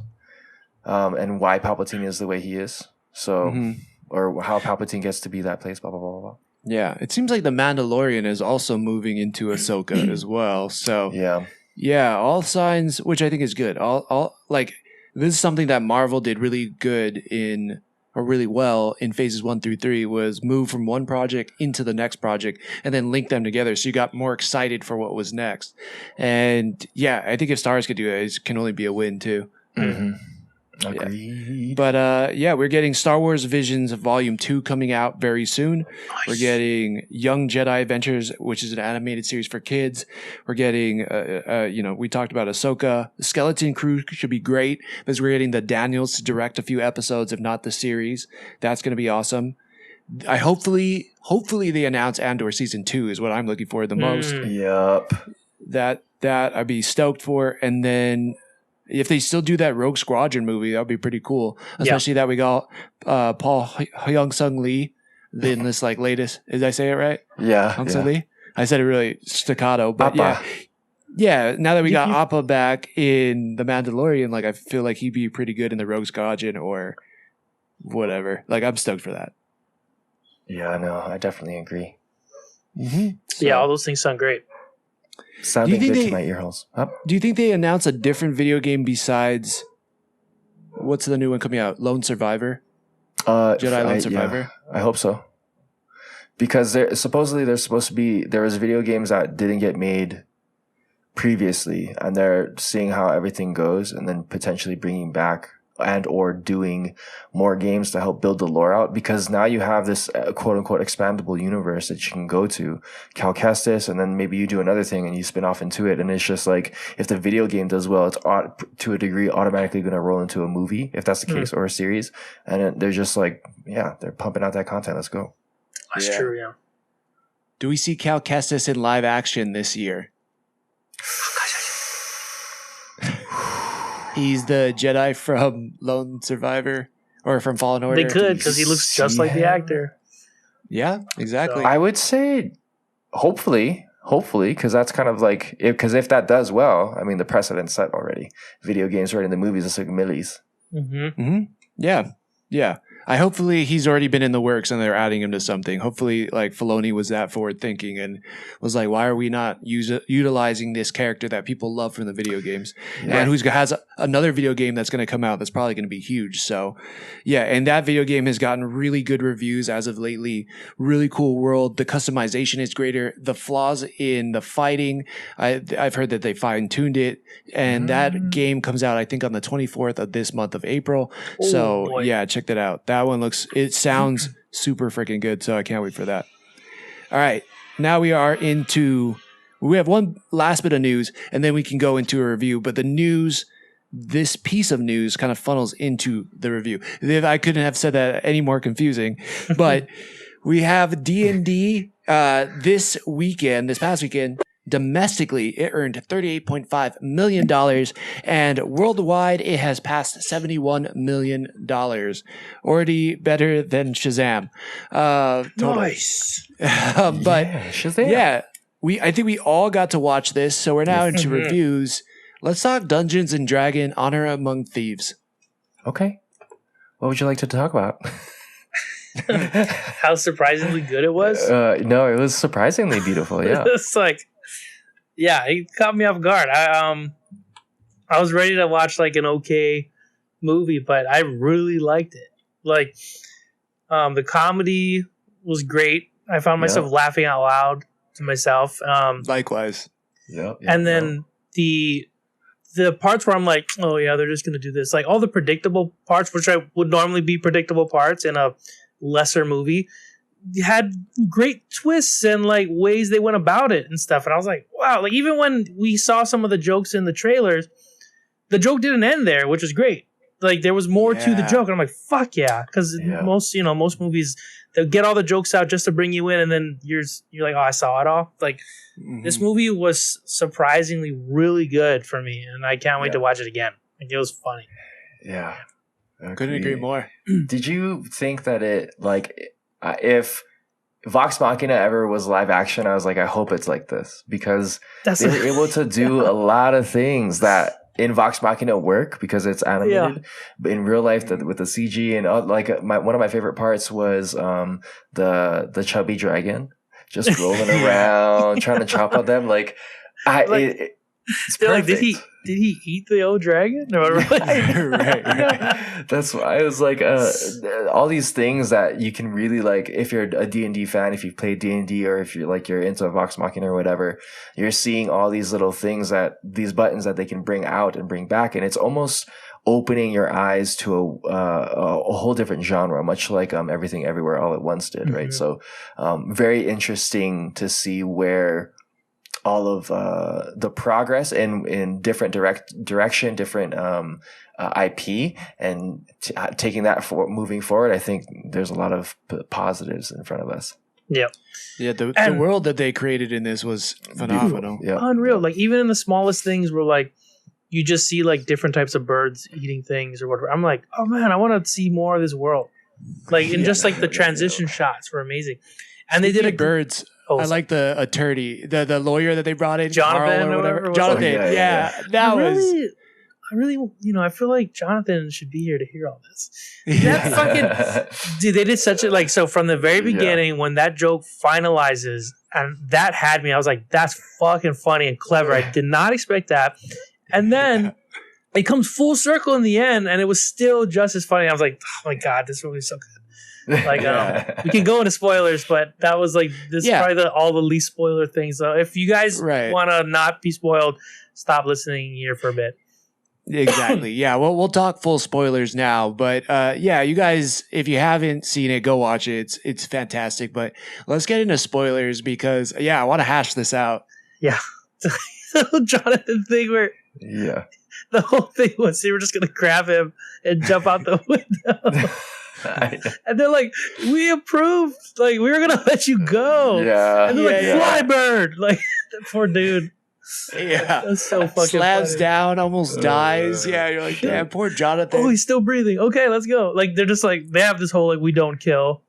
And why Palpatine is the way he is. So, or how Palpatine gets to be that place, blah, blah, blah, blah. Yeah. It seems like the Mandalorian is also moving into Ahsoka as well. So, yeah, all signs, which I think is good. All like, this is something that Marvel did really well in phases 1 through 3, was move from one project into the next project and then link them together. So you got more excited for what was next. And yeah, I think if Star Wars could do it can only be a win too. Agreed. Yeah. But we're getting Star Wars Visions Volume 2 coming out very soon. Nice. We're getting Young Jedi Adventures, which is an animated series for kids. We're getting, we talked about Ahsoka. The Skeleton Crew should be great, because we're getting the Daniels to direct a few episodes, if not the series. That's going to be awesome. Hopefully they announce Andor Season 2 is what I'm looking for the most. Yep. That I'd be stoked for. And then if they still do that Rogue Squadron movie, that would be pretty cool. Especially that we got Paul Hyung-sung Lee in this like latest. Did I say it right? Yeah. Hyung-sung Lee? I said it really staccato, but Appa. Yeah. Now that we got Appa back in The Mandalorian, like I feel like he'd be pretty good in the Rogue Squadron or whatever. Like I'm stoked for that. Yeah, no, I definitely agree. Yeah, all those things sound great. Sounding good to my ear holes. Do you think they announce a different video game besides what's the new one coming out? Lone Survivor? Jedi Lone Survivor? Yeah, I hope so. Because there was video games that didn't get made previously, and they're seeing how everything goes, and then potentially bringing back and or doing more games to help build the lore out, because now you have this quote-unquote expandable universe that you can go to, Cal Kestis, and then maybe you do another thing and you spin off into it, and it's just like, if the video game does well, it's to a degree automatically going to roll into a movie, if that's the case, or a series, and they're just like, they're pumping out that content, let's go. That's true, yeah. Do we see Cal Kestis in live action this year? He's the Jedi from Lone Survivor or from Fallen Order. They could, because he looks just like the actor. Yeah, exactly. So I would say hopefully, because that's kind of like, because if that does well, I mean, the precedent's set already. Video games right in the movies, it's like millies. Yeah. Hopefully he's already been in the works and they're adding him to something. Hopefully like Filoni was that forward thinking and was like, why are we not utilizing this character that people love from the video games? And who has another video game that's going to come out that's probably going to be huge. So yeah, and that video game has gotten really good reviews as of lately. Really cool world. The customization is greater. The flaws in the fighting, I've heard that they fine-tuned it. And that game comes out, I think, on the 24th of this month of April. Yeah, check that out. That one sounds super freaking good, so I can't wait for that. All right, now we are into we have one last bit of news, and then we can go into a review. But the news, this piece of news, kind of funnels into the review. I couldn't have said that any more confusing, but we have D&D this past weekend. Domestically, it earned $38.5 million, and worldwide, it has passed $71 million. Already better than Shazam. Nice. But Shazam. yeah, I think we all got to watch this, so we're now into reviews. Let's talk Dungeons and Dragon: Honor Among Thieves. Okay. What would you like to talk about? How surprisingly good it was. No, it was surprisingly beautiful. Yeah. It's like, yeah, it caught me off guard. I was ready to watch like an okay movie, but I really liked it. Like, the comedy was great. I found myself laughing out loud to myself. Likewise. Yeah. And then the parts where I'm like, oh yeah, they're just gonna do this. Like all the predictable parts, which I would normally be predictable parts in a lesser movie, had great twists and like ways they went about it and stuff. And I was like, wow, like even when we saw some of the jokes in the trailers, the joke didn't end there, which was great. Like there was more to the joke. And I'm like, fuck yeah. Because most movies, they'll get all the jokes out just to bring you in, and then you're like, oh, I saw it all. Like this movie was surprisingly really good for me, and I can't wait to watch it again. Like it was funny. Yeah. Couldn't agree more. Did you think that it, like, if Vox Machina ever was live action, I was like, I hope it's like this, because they were able to do a lot of things that in Vox Machina work because it's animated, but in real life with the CG and one of my favorite parts was the chubby dragon just rolling around trying to chomp on them. Like, it's perfect. Like, did he eat the old dragon? No, right. That's why I was like, all these things that you can really like, if you're a D&D fan, if you've played D&D, or if you're into Vox Machina or whatever, you're seeing all these little things these buttons that they can bring out and bring back. And it's almost opening your eyes to a whole different genre, much like Everything Everywhere All at Once did. Right. So, very interesting to see where all of the progress in different direction, different IP, and taking that moving forward. I think there's a lot of positives in front of us. Yeah. Yeah, the world that they created in this was phenomenal. Yeah. Unreal. Like even in the smallest things where like you just see like different types of birds eating things or whatever. I'm like, oh man, I want to see more of this world. Like and just like the transition shots were amazing. And they did birds. I like the attorney, the lawyer that they brought in, Jonathan Carl or whatever. Jonathan, I really, I feel like Jonathan should be here to hear all this. That fucking dude, they did such a so from the very beginning when that joke finalizes, and that had me. I was like, that's fucking funny and clever. I did not expect that, and then it comes full circle in the end, and it was still just as funny. I was like, oh my god, this movie is so good. Like we can go into spoilers, but that was like this is probably all the least spoiler things. So if you guys want to not be spoiled, stop listening here for a bit. Exactly. Yeah. Well, we'll talk full spoilers now, but you guys, if you haven't seen it, go watch it. It's fantastic. But let's get into spoilers because I want to hash this out. Yeah. The whole Jonathan thing where the whole thing was they were just gonna grab him and jump out the window. And they're like, we approved. Like, we were going to let you go. Yeah. And they're like, fly bird. Like, that poor dude. Yeah. That's so fucking slabs funny. Down, almost dies. Yeah, you're like, damn, poor Jonathan. Oh, he's still breathing. Okay, let's go. Like, they're just like, they have this whole, like, we don't kill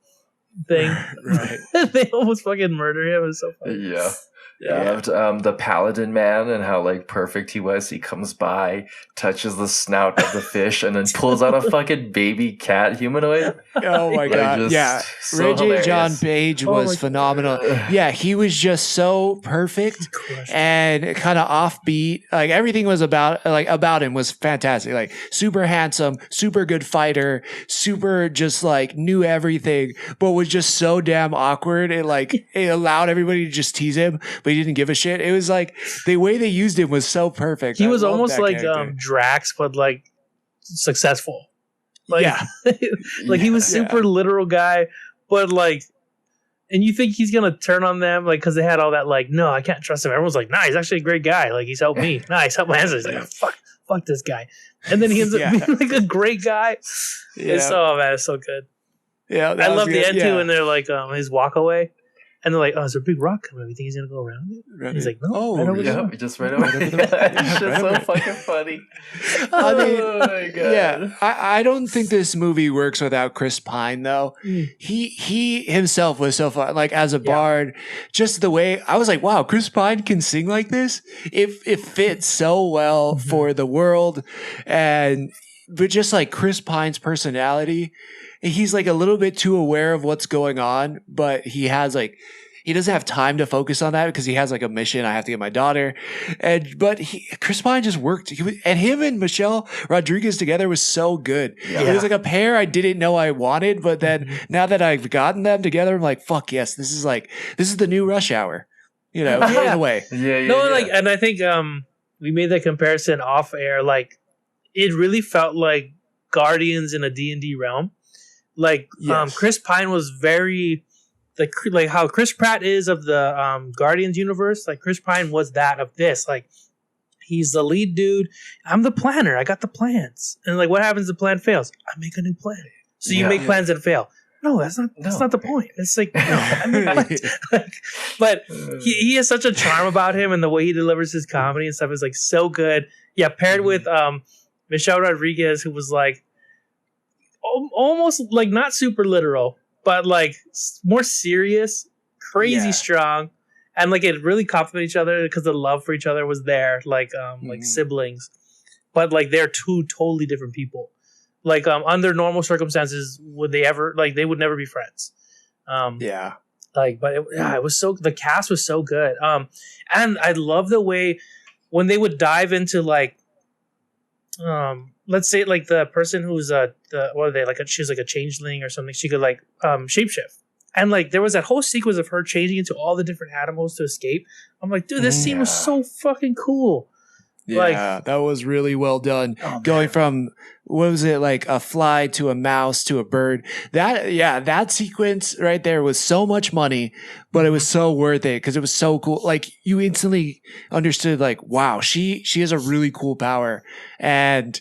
thing. Right. They almost fucking murder him. It was so funny. Yeah. I loved the paladin man and how like perfect he was. He comes by, touches the snout of the fish, and then pulls out a fucking baby cat humanoid. Oh my god! So Reggie John Page was phenomenal. Yeah, he was just so perfect and kind of offbeat. Like everything was about him was fantastic. Like super handsome, super good fighter, super just like knew everything, but was just so damn awkward. It allowed everybody to just tease him. But he didn't give a shit. It was like the way they used him was so perfect. He was almost like Drax, but like successful. Like, like he was super literal guy, but like and you think he's gonna turn on them, like, because they had all that, like, no, I can't trust him. Everyone's like, nah, he's actually a great guy. Like, he's helped me. Nah, he's helped my ancestors. Like, fuck this guy. And then he ends up being like a great guy. Yeah. It's so good. Yeah, I love the end too, when they're like, his walk away, and they're like, oh, is there a big rock coming? You think he's gonna go around it? Right. He's like, no, oh, right over there. Just right over there. It's just so fucking funny. I mean, oh my god. Yeah, I don't think this movie works without Chris Pine though. He himself was so fun, like as a bard. Just the way I was like, wow, Chris Pine can sing like this. It fits so well for the world, but just like Chris Pine's personality, he's like a little bit too aware of what's going on, but he doesn't have time to focus on that because he has like a mission. I have to get my daughter, but Chris Pine just worked. And him and Michelle Rodriguez together was so good. Yeah. It was like a pair I didn't know I wanted, but then now that I've gotten them together, I'm like, fuck yes, this is the new Rush Hour, in a way. And I think we made that comparison off air. Like, it really felt like Guardians in a D&D realm. Like, Chris Pine was very. Like how Chris Pratt is of the Guardians universe, like Chris Pine was that of this. Like, he's the lead dude. I'm the planner. I got the plans. And like, what happens if the plan fails? I make a new plan. So you make plans that fail. No, that's not the point. It's like, no, I mean, but he has such a charm about him, and the way he delivers his comedy and stuff is like so good. Yeah, paired with Michelle Rodriguez, who was like almost like not super literal, but like more serious, crazy strong, and like it really complement each other because the love for each other was there, like siblings, but like they're two totally different people. Like under normal circumstances, would they ever they would never be friends. But it was so, the cast was so good. And I love the way when they would dive into like let's say like the person who's she was like a changeling or something. She could like shapeshift, and like there was that whole sequence of her changing into all the different animals to escape. I'm like, dude, this scene was so fucking cool. Yeah, that was really well done. Going from, what was it, like a fly to a mouse to a bird. That sequence right there was so much money, but it was so worth it because it was so cool. Like, you instantly understood, like, wow, she has a really cool power. But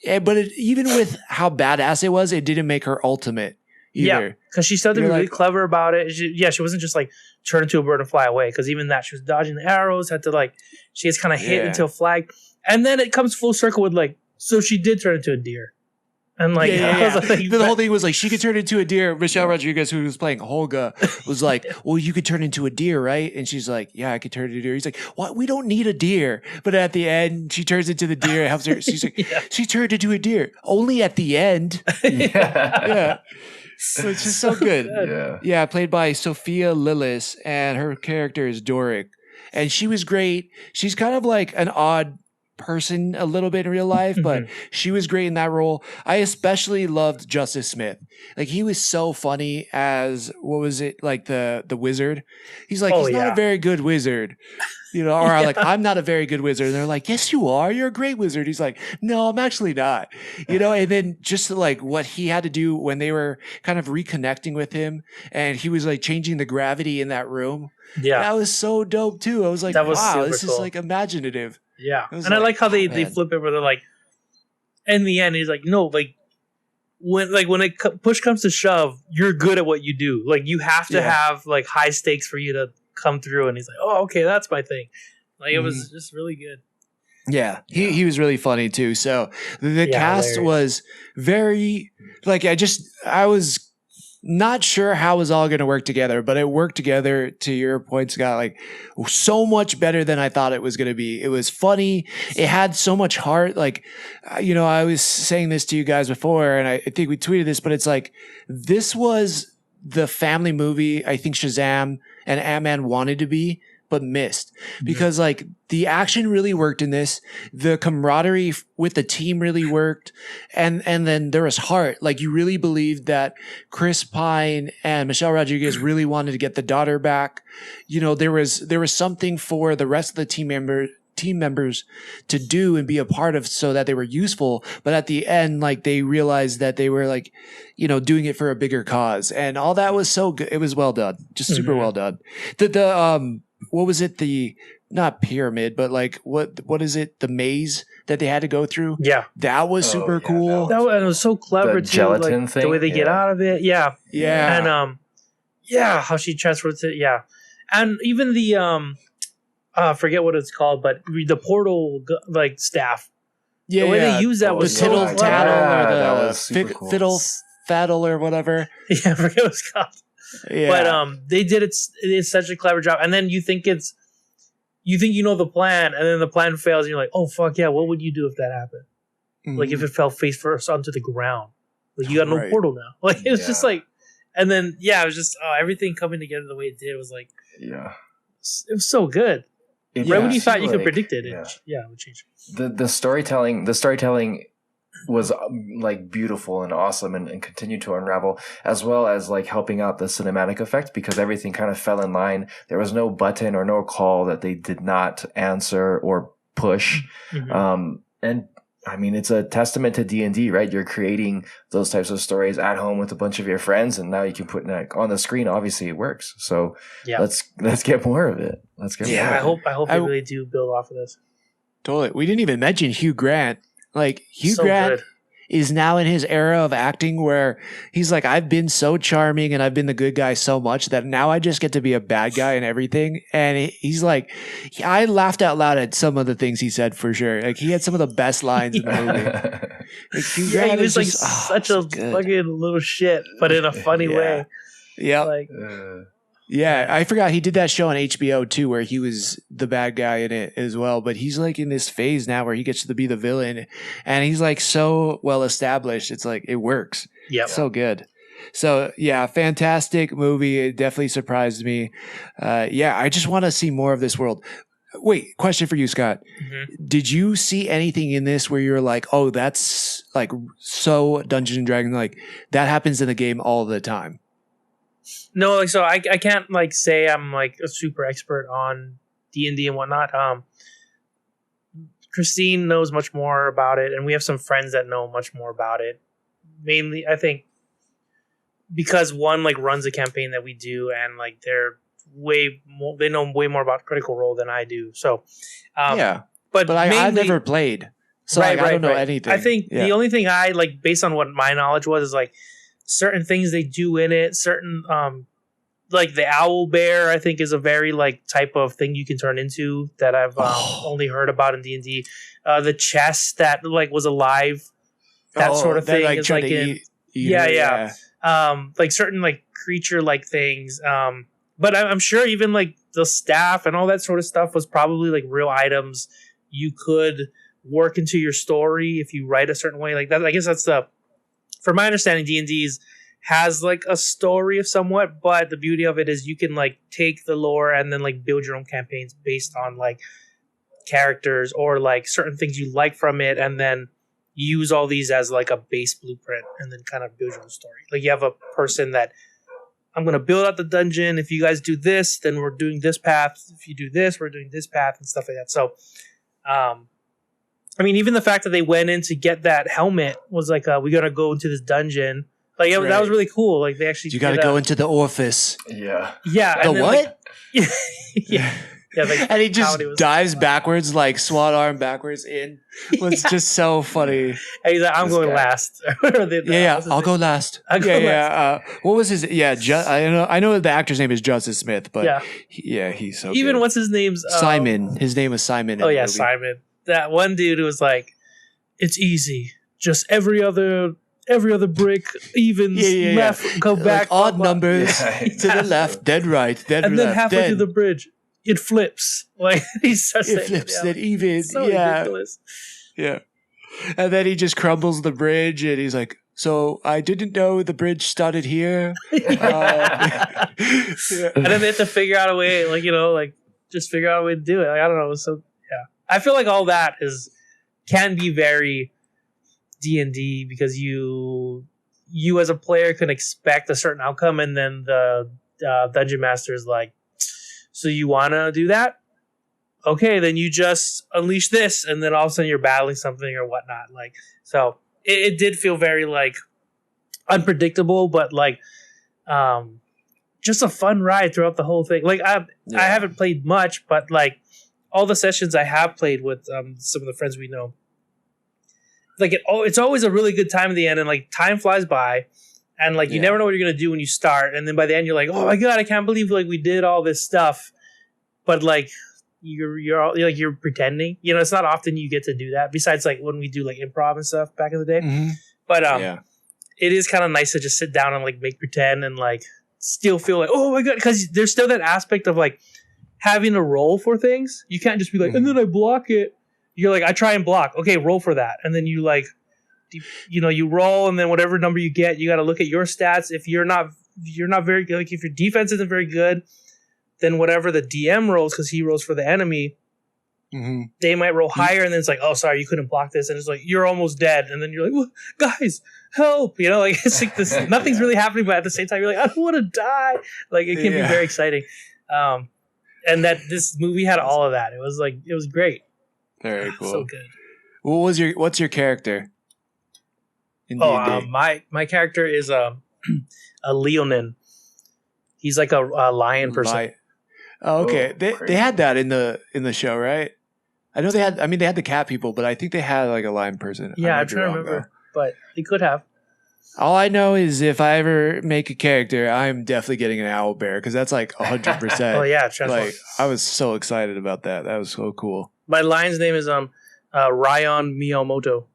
even with how badass it was, it didn't make her ultimate either. Yeah, because she started to be really clever about it. She wasn't just like turn into a bird and fly away, because even that, she was dodging the arrows, had to like, she gets kind of hit into a flag, and then it comes full circle with like, so she did turn into a deer. And like, the whole thing was like, she could turn into a deer. Michelle Rodriguez, who was playing Holga, was like, well, you could turn into a deer, right? And she's like, yeah, I could turn into a deer. He's like, what? We don't need a deer. But at the end, she turns into the deer. It helps her. She's like, she turned into a deer. Only at the end. Yeah. So it's just so good. Yeah, played by Sophia Lillis, and her character is Doric. And she was great. She's kind of like an odd person a little bit in real life, but she was great in that role. I especially loved Justice Smith. Like, he was so funny as, what was it, like the wizard. He's like, he's not a very good wizard, or like, I'm not a very good wizard. And they're like, yes, you are. You're a great wizard. He's like, no, I'm actually not. And then just like what he had to do when they were kind of reconnecting with him, and he was like changing the gravity in that room. Yeah, that was so dope too. I was like, wow, this is like imaginative. Yeah, and I like how they flip it where they're like, in the end, he's like, no, like when push comes to shove, you're good at what you do. Like, you have to have like high stakes for you to come through. And he's like, oh, okay, that's my thing. Like, it was just really good. Yeah, he was really funny too. So the cast was very, like, I was not sure how it was all going to work together, but it worked together, to your point, Scott, like so much better than I thought it was going to be. It was funny. It had so much heart. Like, I was saying this to you guys before, and I think we tweeted this, but it's like, this was the family movie I think Shazam and Ant-Man wanted to be, but missed, because like the action really worked in this. The camaraderie with the team really worked. And then there was heart. Like, you really believed that Chris Pine and Michelle Rodriguez really wanted to get the daughter back. There was something for the rest of the team members to do and be a part of so that they were useful. But at the end, like they realized that they were like, you know, doing it for a bigger cause. And all that was so good. It was well done. Just super well done. What was it? Not pyramid, but like what is it? The maze that they had to go through? Yeah. That was super cool. That was so clever The too. gelatin like thing? the way they get out of it. Yeah. Yeah. And how she transfers it. Yeah. And even the I forget what it's called, but the portal like staff. Yeah. The way they use that was the tittle so tattle Yeah, or that the was super cool. fiddle faddle or whatever. Yeah, I forget what it's called. Yeah. But they did it. It's such a clever job. And then you think you know the plan, and then the plan fails, and you're like, oh fuck yeah, what would you do if that happened? Like if it fell face first onto the ground, like you got no portal now. Like it was just like, and then it was just everything coming together the way it did was like, it was so good. Right when you thought you could predict it, it would change. The storytelling was like beautiful and awesome and continued to unravel, as well as like helping out the cinematic effect, because everything kind of fell in line. There was no button or no call that they did not answer or push. And I mean, it's a testament to D&D, right? You're creating those types of stories at home with a bunch of your friends, and now you can put it on the screen. Obviously it works. So let's get more of it. Let's get more of it. I hope they really do build off of this. Totally. We didn't even mention Hugh Grant. Like Hugh So Grant good. is now in his era of acting where he's like, I've been so charming and I've been the good guy so much that now I just get to be a bad guy and everything. And he's like, I laughed out loud at some of the things he said for sure. Like he had some of the best lines in the movie. Like, Hugh Grant he was is like just, such a fucking little shit, but in a funny way. Yeah. Like, yeah, I forgot he did that show on HBO too, where he was the bad guy in it as well. But he's like in this phase now where he gets to be the villain, and he's like so well established. It's like it works. Yeah, so good. So yeah, fantastic movie. It definitely surprised me. I just want to see more of this world. Wait, question for you, Scott. Did you see anything in this where you're like, oh, that's like so Dungeons and Dragons, like that happens in the game all the time? No, like so I can't like say I'm like a super expert on D&D and whatnot. Christine knows much more about it, and we have some friends that know much more about it. Mainly, I think because one like runs a campaign that we do, and like they know way more about Critical Role than I do. So, but I've never played, so I don't know anything. I think the only thing I like, based on what my knowledge was, is like certain things they do in it, certain like the owl bear, I think is a very like type of thing you can turn into that I've only heard about in D&D. The chest that like was alive, that sort of thing like, is like in like certain like creature like things. But I'm sure even like the staff and all that sort of stuff was probably like real items you could work into your story if you write a certain way like that. I guess that's from my understanding, D&D's has like a story of somewhat, but the beauty of it is you can like take the lore and then like build your own campaigns based on like characters or like certain things you like from it, and then use all these as like a base blueprint and then kind of build your own story. Like you have a person that I'm going to build out the dungeon. If you guys do this, then we're doing this path. If you do this, we're doing this path and stuff like that. So, I mean, even the fact that they went in to get that helmet was like, we got to go into this dungeon. Like, that was really cool. Like, they actually... You got to go into the orifice. Yeah. Yeah. The what? Like, yeah. Like, and he just dives backwards, like SWAT arm backwards in. Was just so funny. And he's like, I'm going last. I'll go last. What was his... Yeah, I know the actor's name is Justice Smith, but he's so even good. What's his name's... Simon. His name was Simon. Oh, yeah, Simon. That one dude who was like, it's easy. Just every other brick evens left, go back. Like odd numbers to the left, dead right, dead and left. then halfway to the bridge, it flips. Like he's such it flips that even. So ridiculous. Yeah. And then he just crumbles the bridge and he's like, so I didn't know the bridge started here. And then they have to figure out a way, like, just figure out a way to do it. Like, I don't know. So I feel like all that can be very D&D because you as a player can expect a certain outcome, and then the dungeon master is like, so you want to do that? okay, then you just unleash this, and then all of a sudden you're battling something or whatnot. Like, so it did feel very like unpredictable, but like just a fun ride throughout the whole thing. Like I haven't played much, but like all the sessions I have played with some of the friends we know, like it's always a really good time at the end, and like time flies by, and like you never know what you're gonna do when you start, and then by the end you're like, oh my god, I can't believe like we did all this stuff, but like you're pretending. You know, it's not often you get to do that. Besides like when we do like improv and stuff back in the day, but it is kind of nice to just sit down and like make pretend and like still feel like, oh my god, because there's still that aspect of like having to roll for things. You can't just be like, and then I block it. You're like, I try and block. Okay, roll for that. And then you like, you know, you roll, and then whatever number you get, you got to look at your stats. If you're not very good, like if your defense isn't very good, then whatever the DM rolls, because he rolls for the enemy, they might roll higher, and then it's like, oh, sorry, you couldn't block this, and it's like you're almost dead, and then you're like, well, guys, help! You know, like it's like this, nothing's really happening, but at the same time, you're like, I don't want to die. Like it can be very exciting, and that this movie had all of that. It was great. Very cool. So good. What's your character? My character is a Leonin. He's like a lion person. Oh, okay. They had that in the show, right? I know they had. I mean, they had the cat people, but I think they had like a lion person. Yeah, I'm trying to remember, but they could have. All I know is if I ever make a character, I'm definitely getting an owl bear because that's like 100%. Oh yeah, like I was so excited about that. That was so cool. My lion's name is Ryan Miyamoto.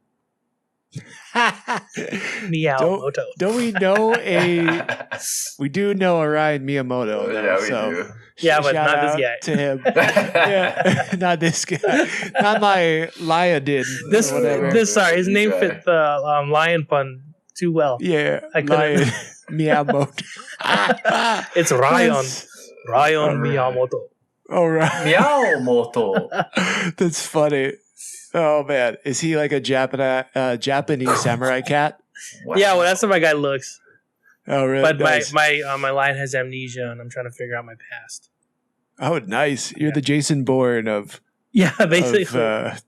Miyamoto. Don't we know we do know a Ryan Miyamoto. Yeah, we do. Yeah, but not this guy. To him. Yeah, not this guy. Not my Lion. Sorry, his name fit the lion pun too well. Yeah, Lion Miyamoto. It's Ryan Miyamoto. All right. Miyamoto. That's funny. Oh man, is he like a Japanese samurai cat? Wow. Yeah, well, that's how my guy looks. Oh really? But nice. my lion has amnesia, and I'm trying to figure out my past. Oh, nice! You're the Jason Bourne of basically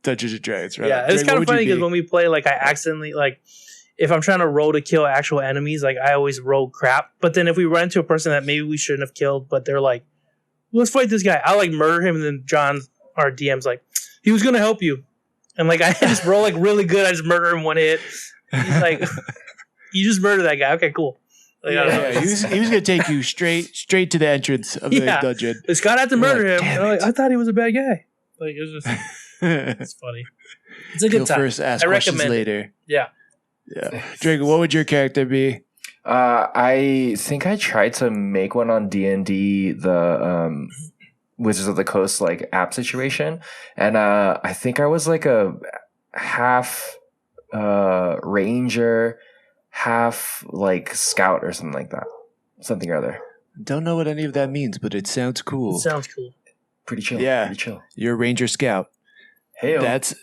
Dungeons and Dragons, right? Yeah, it's kind of funny because when we play, like I accidentally like if I'm trying to roll to kill actual enemies, like I always roll crap. But then if we run into a person that maybe we shouldn't have killed, but they're like, let's fight this guy, I'll like murder him, and then John, our DM's like, he was gonna help you. And like I just roll like really good. I just murder him one hit. He's like, you just murder that guy. Okay, cool. Like, he was gonna take you straight to the entrance of the dungeon. Scott had to murder him. Like, I thought he was a bad guy. Like it was just, it's funny. It's a good time. First, ask questions later. Yeah. Drake, what would your character be? I think I tried to make one on D&D, the Wizards of the Coast like app situation, and I think I was like a half ranger, half like scout or something like that, something or other. Don't know what any of that means, but it sounds cool. Pretty chill. Yeah, pretty chill. You're a ranger scout. Hey, that's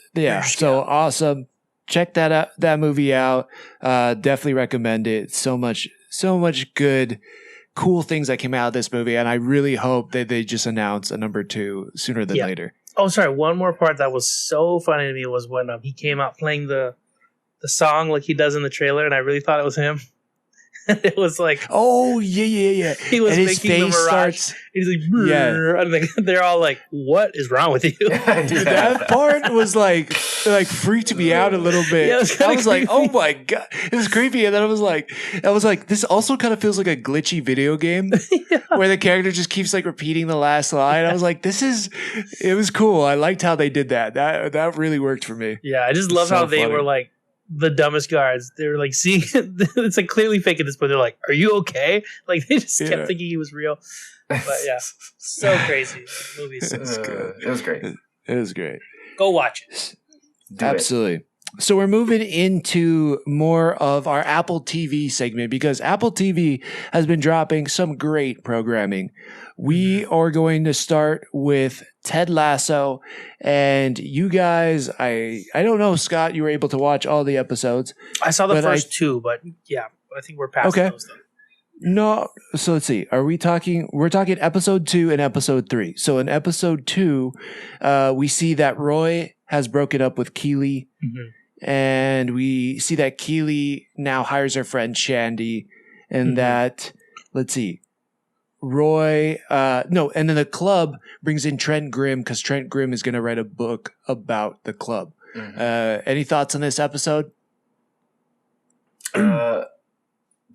so awesome. Check that movie out. Definitely recommend it. So much good, cool things that came out of this movie, and I really hope that they just announce a number 2 sooner than later. Oh, sorry. One more part that was so funny to me was when he came out playing the song like he does in the trailer, and I really thought it was him. It was like, oh yeah. He was and making the mirage. He's like, and they're all like, "What is wrong with you?" That part was like freaked me out a little bit. Yeah, I was like, "Oh my god, it was creepy." And then I was like, "This also kind of feels like a glitchy video game where the character just keeps like repeating the last line." I was like, it was cool. I liked how they did that. That really worked for me. Yeah, I just love how they were like the dumbest guards. They were like seeing it's like clearly faking this, but they're like, "Are you okay?" Like they just kept thinking he was real. But yeah, so crazy. The movie's so good. It was great. It was great. Go watch it. Absolutely. So we're moving into more of our Apple TV segment because Apple TV has been dropping some great programming. We are going to start with Ted Lasso, and you guys, I don't know, Scott, you were able to watch all the episodes. I saw the first 2, but yeah, I think we're past those though. No, so let's see. We're talking episode 2 and episode 3. So in episode 2, we see that Roy has broken up with Keely, and we see that Keely now hires her friend Shandy, and that, let's see, Roy, and then the club brings in Trent Grimm because Trent Grimm is going to write a book about the club. Any thoughts on this episode?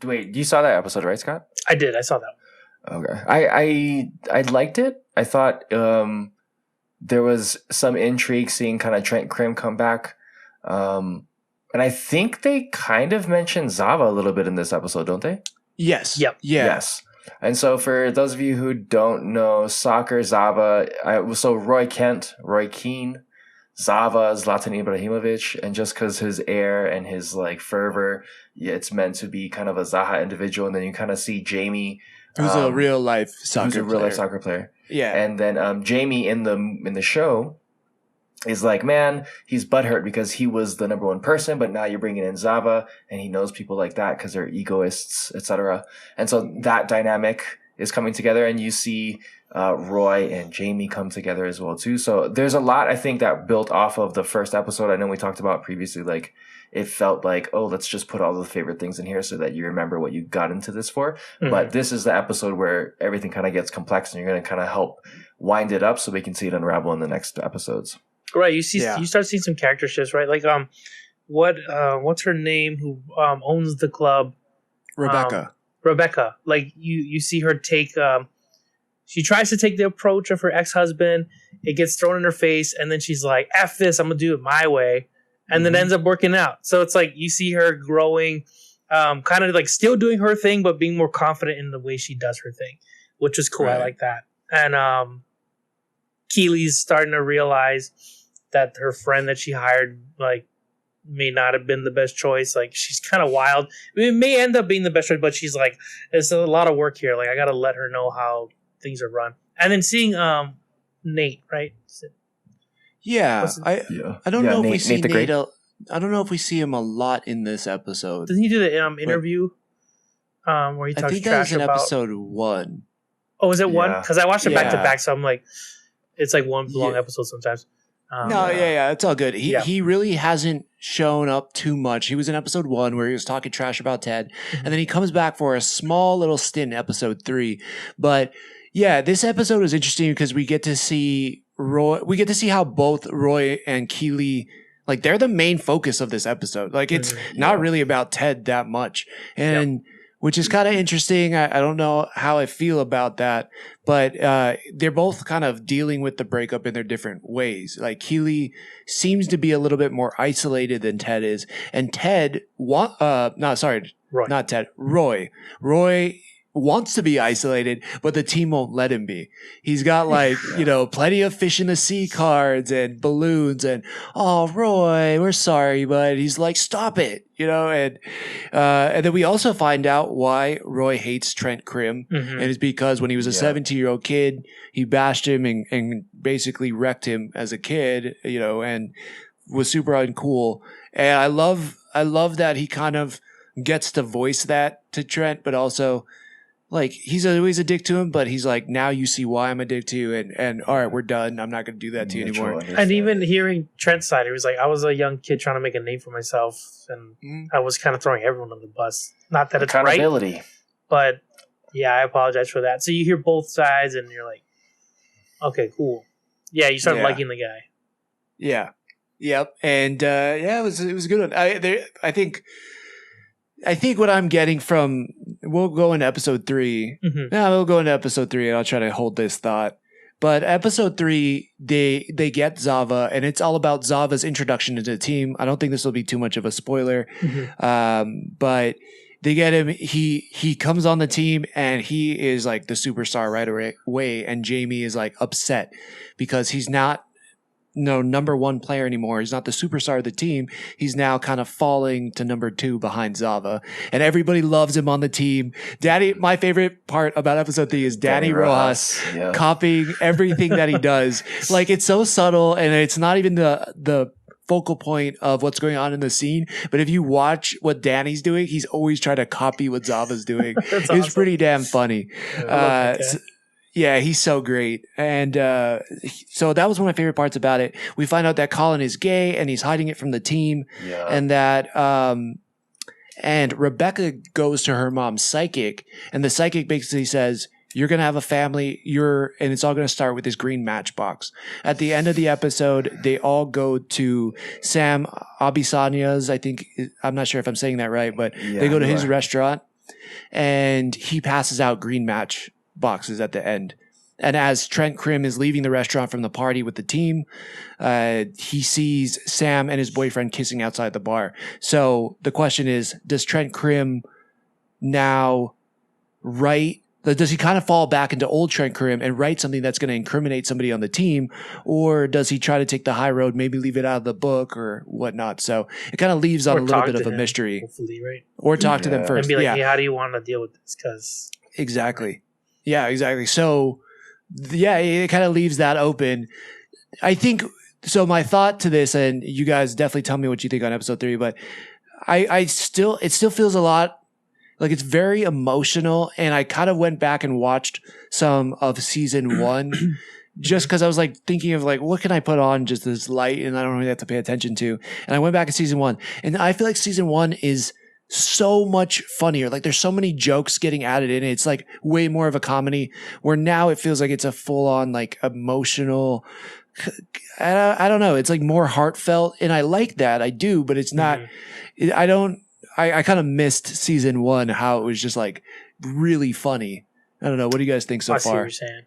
Wait, you saw that episode, right, Scott? I did. I saw that. Okay. I liked it. I thought there was some intrigue seeing kind of Trent Grimm come back. And I think they kind of mentioned Zava a little bit in this episode, don't they? Yes. Yep. Yeah. Yes. And so for those of you who don't know soccer, Zava, so Roy Keane, Zava, Zlatan Ibrahimovic, and just because his air and his like fervor, it's meant to be kind of a Zaha individual, and then you kind of see Jamie, who's a real life soccer player. Yeah, and then Jamie in the show is like, man, he's butthurt because he was the number one person, but now you're bringing in Zava, and he knows people like that because they're egoists, etc. And so that dynamic is coming together, and you see Roy and Jamie come together as well too. So there's a lot, I think, that built off of the first episode. I know we talked about previously, like it felt like, oh, let's just put all the favorite things in here so that you remember what you got into this for. But this is the episode where everything kind of gets complex, and you're going to kind of help wind it up so we can see it unravel in the next episodes. Right, you start seeing some character shifts, right? Like what's her name who owns the club? Rebecca. Like you see her take she tries to take the approach of her ex-husband. It gets thrown in her face, and then she's like, F this, I'm gonna do it my way. And then ends up working out. So it's like you see her growing, kind of like still doing her thing, but being more confident in the way she does her thing, which is cool. Right. I like that. And Keely's starting to realize that her friend that she hired, like, may not have been the best choice. Like, she's kind of wild. I mean, it may end up being the best choice, but she's like, there's a lot of work here. Like, I got to let her know how things are run. And then seeing Nate, right? Yeah, I don't know if we see Nate. I don't know if we see him a lot in this episode. Doesn't he do the interview where he talks trash about? I think that was in episode 1. Oh, is it 1? Because I watched it back to back, so I'm like, it's like one long episode sometimes. It's all good. He really hasn't shown up too much. He was in episode 1 where he was talking trash about Ted, and then he comes back for a small little stint in episode 3. But yeah, this episode is interesting because we get to see Roy. We get to see how both Roy and Keely, like, they're the main focus of this episode. Like, it's not really about Ted that much, and which is kind of interesting. I don't know how I feel about that, but they're both kind of dealing with the breakup in their different ways. Like, Keely seems to be a little bit more isolated than Ted is, and Roy. Roy wants to be isolated, but the team won't let him be. He's got, like, plenty of fish in the sea cards and balloons and, oh, Roy, we're sorry, but he's like, stop it, and then we also find out why Roy hates Trent Grimm, and it's because when he was a 17-year-old kid, he bashed him and basically wrecked him as a kid, and was super uncool. And I love that he kind of gets to voice that to Trent, but also, like, he's always a dick to him, but he's like, now you see why I'm a dick to you, and all right, we're done. I'm not going to do that to you anymore. And even hearing Trent's side, he was like, I was a young kid trying to make a name for myself, and I was kind of throwing everyone on the bus. Not that it's right, but yeah, I apologize for that. So you hear both sides, and you're like, okay, cool. Yeah, you start liking the guy. Yeah. Yep. And it was a good one. I think what I'm getting from, we'll go into episode 3. We'll go into episode 3 and I'll try to hold this thought. But episode 3, they get Zava, and it's all about Zava's introduction to the team. I don't think this will be too much of a spoiler. But they get him. He comes on the team, and he is like the superstar right away. And Jamie is like upset because he's not number 1 player anymore. He's not the superstar of the team. He's now kind of falling to number 2 behind Zava, and everybody loves him on the team. My favorite part about episode 3 is Danny Rojas copying everything that he does. Like, it's so subtle, and it's not even the focal point of what's going on in the scene. But if you watch what Danny's doing, he's always trying to copy what Zava's doing. That's It's awesome. pretty damn funny. I love that guy. Yeah, he's so great. And so that was one of my favorite parts about it. We find out that Colin is gay and he's hiding it from the team. Yeah. And that and Rebecca goes to her mom's psychic, and the psychic basically says, you're going to have a family, and it's all going to start with this green matchbox. At the end of the episode, they all go to Sam Abisanya's, I'm not sure if I'm saying that right, but they go to his restaurant, and he passes out green match boxes at the end. And as Trent Krim is leaving the restaurant from the party with the team, he sees Sam and his boyfriend kissing outside the bar. So the question is, does Trent Krim now does he kind of fall back into old Trent Krim and write something that's going to incriminate somebody on the team? Or does he try to take the high road, maybe leave it out of the book or whatnot? So it kind of leaves on a little bit of a mystery. Hopefully, right? Or talk to them first. And be like, hey, how do you want to deal with this? Because Exactly. Yeah, exactly. So, yeah, it kind of leaves that open. I think, so my thought to this, and you guys definitely tell me what you think on episode 3, but it still feels a lot like it's very emotional. And I kind of went back and watched some of season 1 just because I was like thinking of like, what can I put on just this light and I don't really have to pay attention to. And I went back to season 1, and I feel like season 1 is so much funnier. Like there's so many jokes getting added in. It's like way more of a comedy, where now it feels like it's a full on like emotional, I don't know. It's like more heartfelt, and I like that. I do, but it's not, I kind of missed season 1, how it was just like really funny. I don't know. What do you guys think so I see what far? you're saying.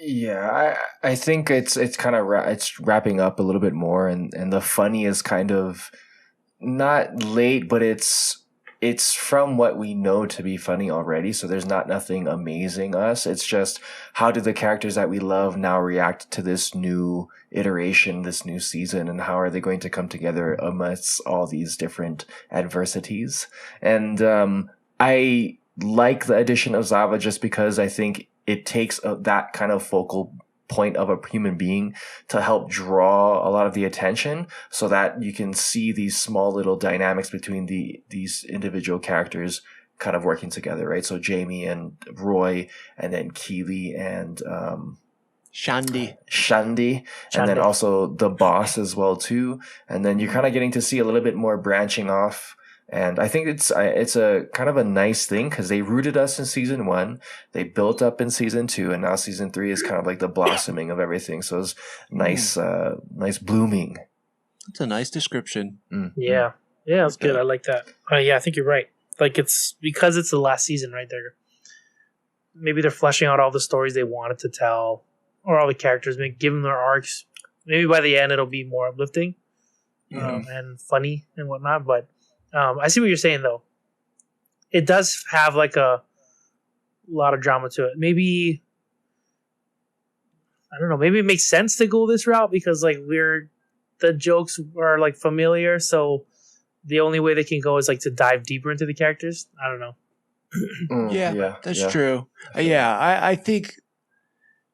Yeah, I think it's kind of it's wrapping up a little bit more, and the funny is kind of not late, but it's from what we know to be funny already. So there's nothing amazing us. It's just, how do the characters that we love now react to this new iteration, this new season, and how are they going to come together amidst all these different adversities? And I like the addition of Zava just because I think it takes that kind of focal point of a human being to help draw a lot of the attention, so that you can see these small little dynamics between these individual characters kind of working together, right? So Jamie and Roy, and then Keely and Shandy, and then also the boss as well too. And then you're kind of getting to see a little bit more branching off. And I think it's a kind of a nice thing, because they rooted us in season 1, they built up in season 2, and now season 3 is kind of like the blossoming of everything. So it's nice blooming. That's a nice description. Mm-hmm. Yeah, that's good. I like that. Yeah, I think you're right. Like, it's because it's the last season, right? Maybe they're fleshing out all the stories they wanted to tell, or all the characters, maybe give them their arcs. Maybe by the end it'll be more uplifting and funny and whatnot. But I see what you're saying, though. It does have like a lot of drama to it. Maybe, I don't know, maybe it makes sense to go this route because like the jokes are like familiar, so the only way they can go is like to dive deeper into the characters. I don't know. That's true.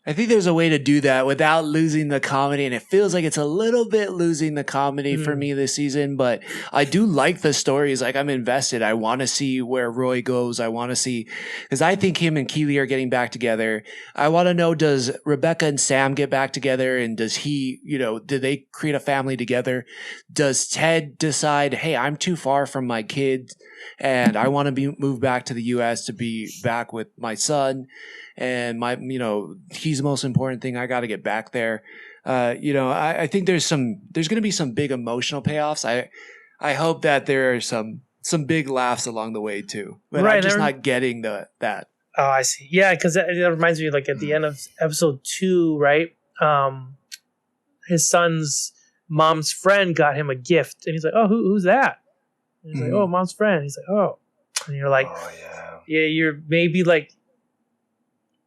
I think there's a way to do that without losing the comedy, and it feels like it's a little bit losing the comedy for me this season, but I do like the stories. Like, I'm invested. I want to see where Roy goes. I want to see, because I think him and Keely are getting back together. I want to know, does Rebecca and Sam get back together, and does he, do they create a family together? Does Ted decide, hey, I'm too far from my kids and I want to move back to the US to be back with my son? And he's the most important thing. I got to get back there. I think there's going to be some big emotional payoffs. I hope that there are some big laughs along the way too, but right, I'm just not getting that. Oh, I see. Yeah. Cause it reminds me, like at the end of episode 2, right? His son's mom's friend got him a gift, and he's like, oh, who's that? And he's like, oh, mom's friend. He's like, oh, and you're like, oh, yeah, you're maybe like,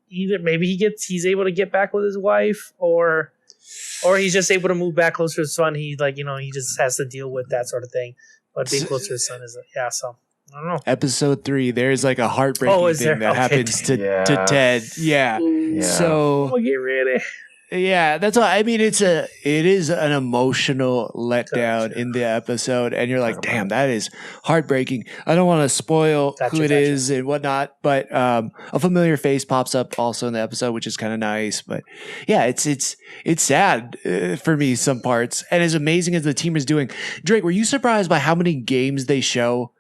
either maybe he's able to get back with his wife, or he's just able to move back closer to his son. He he just has to deal with that sort of thing. But being closer to his son is so I don't know. Episode 3, there's like a heartbreaking thing that happens to Ted. Yeah. So get ready. Yeah, that's why I mean it is an emotional letdown Gotcha. in the episode, and you're like, damn, that is heartbreaking. I don't want to spoil who it is and whatnot, but a familiar face pops up also in the episode, which is kind of nice. But yeah, it's sad for me some parts, and as amazing as the team is doing. Drake, were you surprised by how many games they show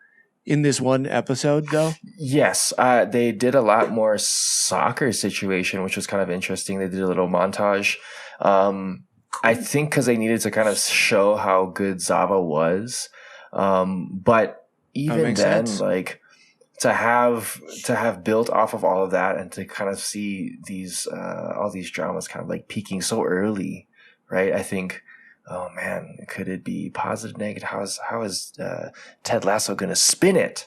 in this one episode, though? Yes, they did a lot more soccer situation, which was kind of interesting. They did a little montage. I think because they needed to kind of show how good Zava was. But even then, sense. like to have built off of all of that and to kind of see these all these dramas kind of like peaking so early, right? I think. Oh man, could it be positive, negative? How is Ted Lasso going to spin it?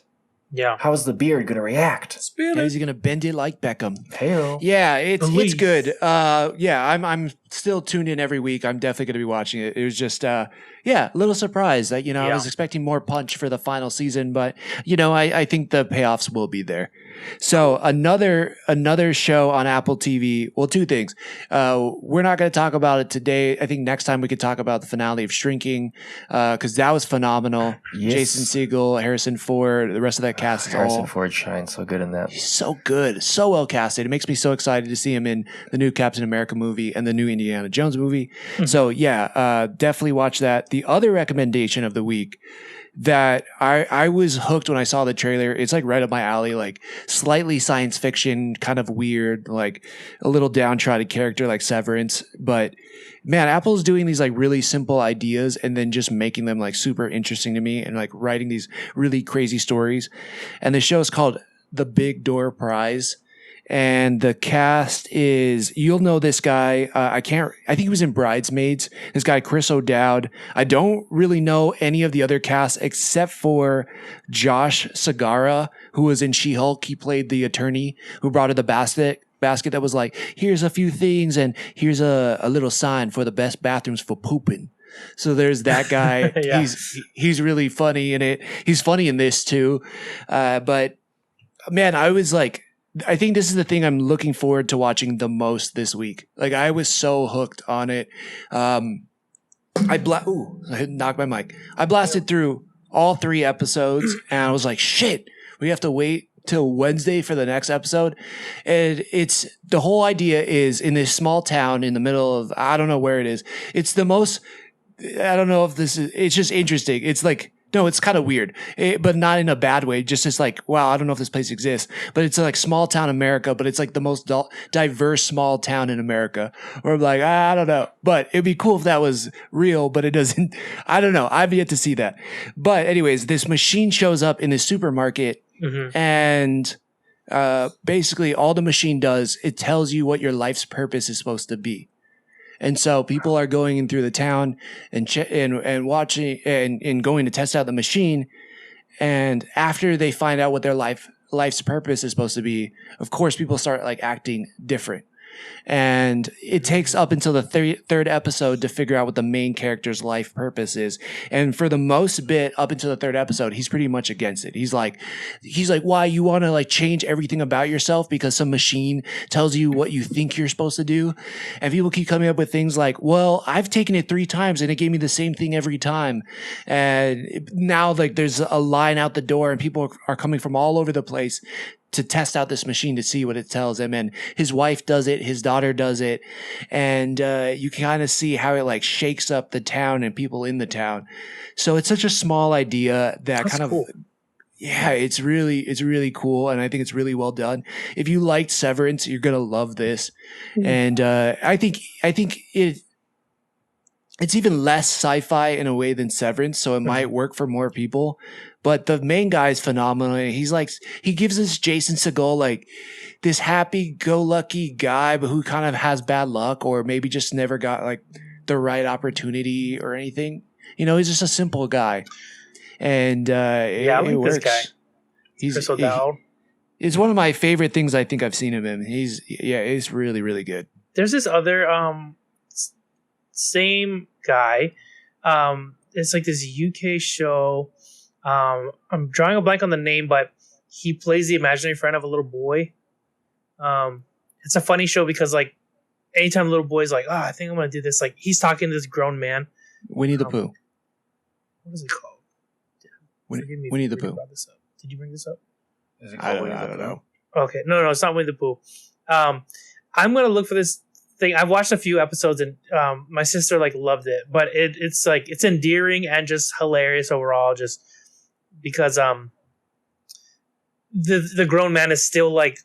Yeah. How is the beard going to react? How is he gonna bend it like Beckham? Hey-o. Yeah, it's Belief. good. Yeah, I'm still tuned in every week. I'm definitely gonna be watching it. It was just a little surprise that I was expecting more punch for the final season, but I think the payoffs will be there. So another show on Apple TV. Well, two things. We're not going to talk about it today. I think next time we could talk about the finale of Shrinking, because that was phenomenal. Yes. Jason Segel, Harrison Ford, the rest of that cast. Is Harrison all Ford shines so good in that. He's so good, so well casted. It makes me so excited to see him in the new Captain America movie and the new Indiana Jones movie. So yeah, definitely watch that. The other recommendation of the week that I was hooked when I saw the trailer. It's like right up my alley, like slightly science fiction, kind of weird, like a little downtrodden character like Severance. But man, Apple's doing these like really simple ideas and then just making them like super interesting to me and like writing these really crazy stories. And the show is called The Big Door Prize. And the cast is, you'll know this guy. I think he was in Bridesmaids. This guy, Chris O'Dowd. I don't really know any of the other cast except for Josh Segarra, who was in She-Hulk. He played the attorney who brought her the basket that was like, here's a few things and here's a little sign for the best bathrooms for pooping. So there's that guy. Yeah. He's really funny in it. He's funny in this too. But man, I think this is the thing I'm looking forward to watching the most this week. Like I was so hooked on it. I knocked my mic. I blasted through all 3 episodes and I was like, shit, we have to wait till Wednesday for the next episode. And it's the whole idea is in this small town in the middle of, I don't know where it is. It's the most, I don't know if it's just interesting. It's like, no, it's kind of weird, but not in a bad way. Just it's like, wow, I don't know if this place exists, but it's like small town America, but it's like the most diverse small town in America. Or I'm like, I don't know, but it'd be cool if that was real, but it doesn't. I don't know. I've yet to see that. But anyways, this machine shows up in this supermarket and basically all the machine does, it tells you what your life's purpose is supposed to be. And so people are going in through the town and watching and going to test out the machine. And after they find out what their life's purpose is supposed to be, of course, people start like acting different. And it takes up until the third episode to figure out what the main character's life purpose is. And for the most bit up until the third episode, he's pretty much against it. He's like, why you want to like change everything about yourself because some machine tells you what you think you're supposed to do. And people keep coming up with things like, well, I've taken it 3 times and it gave me the same thing every time. And now like there's a line out the door and people are coming from all over the place to test out this machine to see what it tells him. And his wife does it. His daughter does it. And you can kind of see how it like shakes up the town and people in the town. So it's such a small idea that That's kind of, cool. Yeah, it's really cool. And I think it's really well done. If you liked Severance, you're going to love this. Mm-hmm. And I think it's even less sci-fi in a way than Severance. So it might work for more people. But the main guy is phenomenal. He's like, he gives us Jason Segel, like this happy-go-lucky guy, but who kind of has bad luck or maybe just never got like the right opportunity or anything. He's just a simple guy. And I like works. This guy. Chris O'Dowd. It's one of my favorite things I think I've seen of him. He's really, really good. There's this other same guy. It's like this UK show. I'm drawing a blank on the name, but he plays the imaginary friend of a little boy. It's a funny show because like anytime little boy's like, oh, I think I'm gonna do this, like he's talking to this grown man. Winnie the Pooh. What is it called? Winnie the Pooh. Did you bring this up? Is it I called don't know. Okay, no, it's not Winnie the Pooh. I'm gonna look for this thing. I've watched a few episodes and my sister like loved it, but it's like it's endearing and just hilarious overall, just because the grown man is still like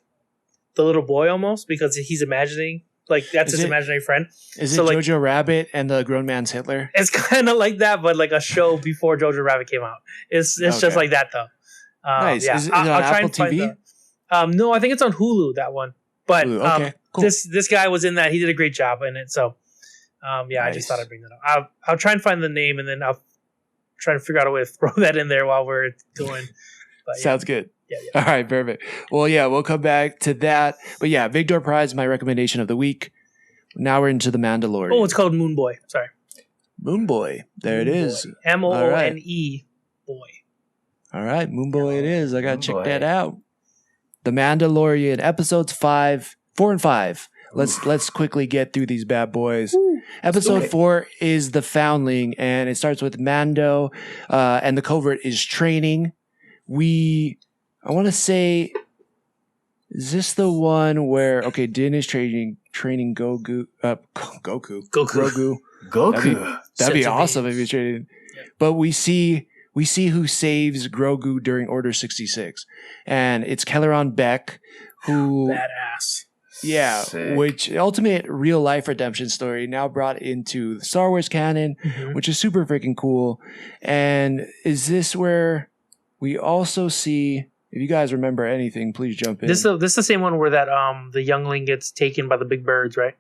the little boy almost because he's imagining like that's his imaginary friend. Is it Jojo Rabbit and the grown man's Hitler? It's kind of like that, but like a show before Jojo Rabbit came out. It's just like that though. Nice. Yeah. Is it on Apple TV? No, I think it's on Hulu, that one. But okay, cool. this guy was in that. He did a great job in it. So nice. I just thought I'd bring that up. I'll try and find the name and then I'll try to figure out a way to throw that in there while we're going. But, Sounds good. Yeah. All right, perfect. Well, yeah, we'll come back to that. But yeah, Big Door Prize, my recommendation of the week. Now we're into The Mandalorian. Oh, it's called Moon Boy. Sorry. Moon Boy. There it is. Moone boy. All right, Moon Boy it is. I got to check that out. The Mandalorian, episodes 4 and 5. Let's quickly get through these bad boys. Ooh, Episode 4 is The Foundling, and it starts with Mando, and the covert is training. I want to say, is this the one where Din is training Grogu. That'd be awesome if he's training. Yeah. But we see who saves Grogu during Order 66, and it's Kelleron Beck, who badass. Yeah, Sick. Which ultimate real life redemption story now brought into the Star Wars canon, which is super freaking cool. And is this where we also see? If you guys remember anything, please jump in. This is the same one where that the youngling gets taken by the big birds, right?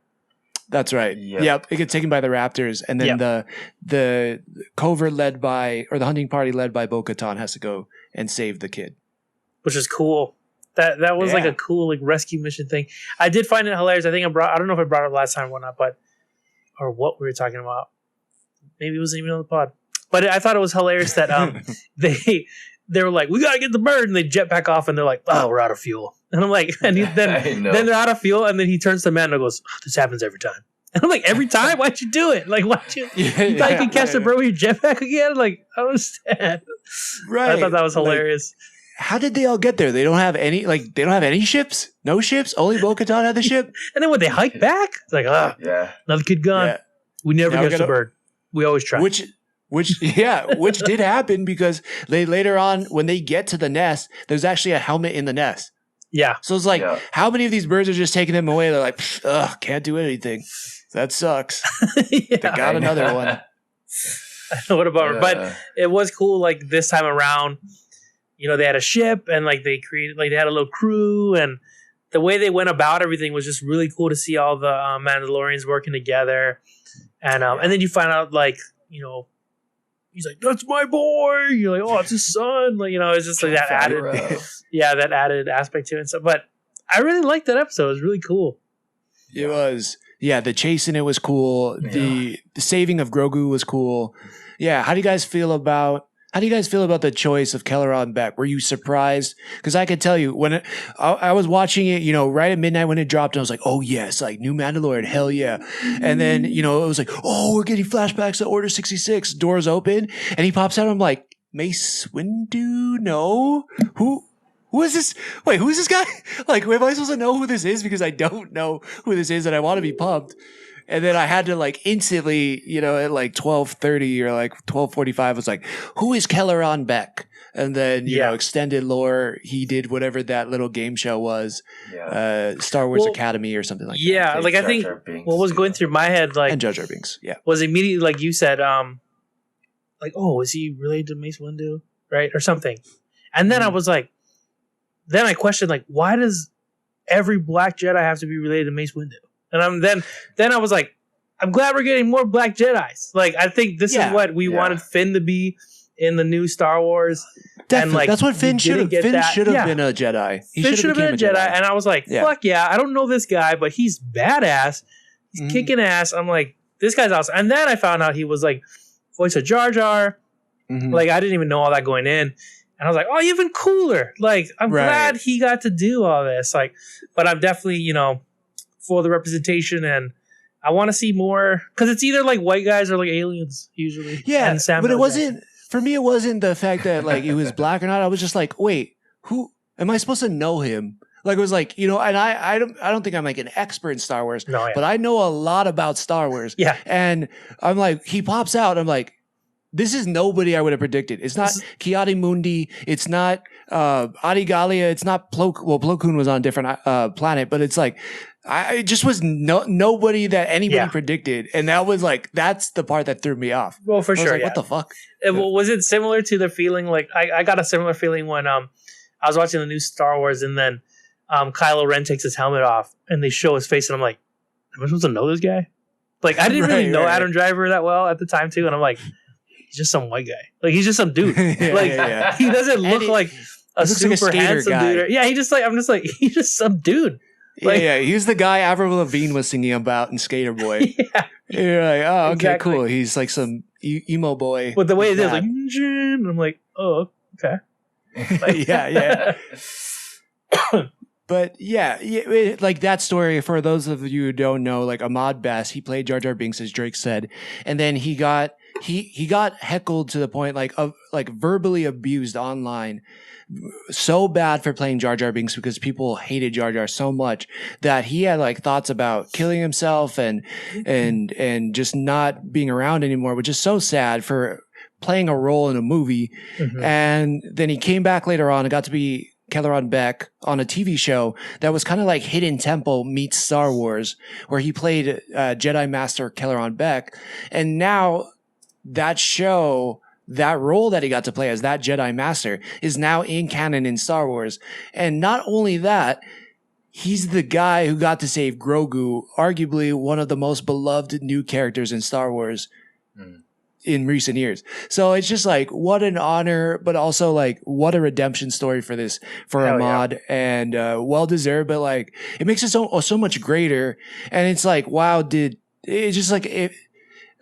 That's right. Yep. It gets taken by the Raptors, and then the covert led by, or the hunting party led by Bo-Katan has to go and save the kid, which is cool. That was like a cool like rescue mission thing. I did find it hilarious. I think I don't know if I brought it up last time or not, or what we were talking about. Maybe it wasn't even on the pod, but I thought it was hilarious that they were like, we gotta get the bird, and they jet back off, and they're like, oh, we're out of fuel. And I'm like, then they're out of fuel, and then he turns to Mando and goes, oh, this happens every time. And I'm like, every time? Why'd you do it? Like, why'd you? You thought you could catch the bird with your jetpack again? Like, I don't understand. Right. I thought that was hilarious. Like, how did they all get there? They don't have any. They don't have any ships. No ships. Only Bo-Katan had the ship. And then when they hike back, it's like, another kid gone. Yeah. We never catch the bird. We always try. Which did happen because later on when they get to the nest, there's actually a helmet in the nest. Yeah. So it's like, how many of these birds are just taking them away? They're like, can't do anything. That sucks. They got another one. I know what about it, but it was cool. Like this time around, they had a ship and like they created, like they had a little crew, and the way they went about everything was just really cool to see all the Mandalorians working together. And then you find out like, he's like, that's my boy. You're like, oh, it's his son. Like, it's just like that added, that added aspect to it. So, but I really liked that episode. It was really cool. It was. Yeah, the chase in it was cool. Yeah. The saving of Grogu was cool. Yeah, how do you guys feel about the choice of Kelleron Beck? Were you surprised? Because I could tell you when I was watching it, right at midnight when it dropped, and I was like, oh yes, like new Mandalorian, hell yeah. And then, it was like, oh, we're getting flashbacks to Order 66, doors open, and he pops out. I'm like, Mace Windu? No? Who is this? Wait, who's this guy? Like, am I supposed to know who this is? Because I don't know who this is and I want to be pumped. And then I had to like instantly, at like 12:30 or like 12:45 was like, who is Kelleron Beck? And then, extended lore, he did whatever that little game show was, Star Wars Academy or something like that. Yeah, like I think what was going through my head, like, and Jar Jar Binks, was immediately like you said, like, oh, is he related to Mace Windu, right, or something? And then I was like, then I questioned, like, why does every Black Jedi have to be related to Mace Windu? And then I was like, I'm glad we're getting more Black Jedis. Like, I think this is what we wanted Finn to be in the new Star Wars. Definitely. And like, that's what Finn should have. Finn should have been a Jedi. Finn should have been a Jedi. And I was like, fuck yeah, I don't know this guy, but he's badass. He's kicking ass. I'm like, this guy's awesome. And then I found out he was like voice of Jar Jar. Like, I didn't even know all that going in. And I was like, oh, even cooler. Like, I'm glad he got to do all this. Like, but I'm definitely, for the representation, and I want to see more because it's either like white guys or like aliens usually. Yeah, but it wasn't Jackson. for me. It wasn't the fact that like it was black or not. I was just like, wait, who am I supposed to know him? Like it was like, and I don't think I'm like an expert in Star Wars, No, yeah. but I know a lot about Star Wars. Yeah, and I'm like, he pops out. I'm like, this is nobody I would have predicted. It's not Kiadi Mundi. It's not Adi Gallia. It's not Plo. Well, Plo Koon was on a different planet, but it's like I just was nobody that anybody predicted, and that was like that's the part that threw me off. Well, for sure. Like, what the fuck? Was it similar to the feeling? Like I got a similar feeling when I was watching the new Star Wars, and then Kylo Ren takes his helmet off, and they show his face, and I'm like, am I supposed to know this guy? Like I didn't really know Adam Driver that well at the time too, and I'm like, he's just some white guy. Like he's just some dude. He doesn't look like a super handsome guy. Dude. Yeah, I'm just like he's just some dude. Like, he's the guy Avril Lavigne was singing about in Skater Boy. Yeah. You're like, oh, okay, exactly. Cool. He's like some emo boy. But the way it is, like, and I'm like, oh, okay. Like, yeah. But like that story, for those of you who don't know, like Ahmad Best, he played Jar Jar Binks, as Drake said, and then he got heckled to the point of verbally abused online so bad for playing Jar Jar Binks because people hated Jar Jar so much that he had like thoughts about killing himself and just not being around anymore, which is so sad for playing a role in a movie. Mm-hmm. And then he came back later on and got to be Kelleron Beck on a TV show that was kind of like Hidden Temple meets Star Wars, where he played Jedi Master Kelleron Beck. And now that show, that role that he got to play as that Jedi Master is now in canon in Star Wars. And not only that, he's the guy who got to save Grogu, arguably one of the most beloved new characters in Star Wars in recent years. So it's just like, what an honor, but also like, what a redemption story for Ahmad, and well deserved. But like, it makes it so much greater. And it's like, wow,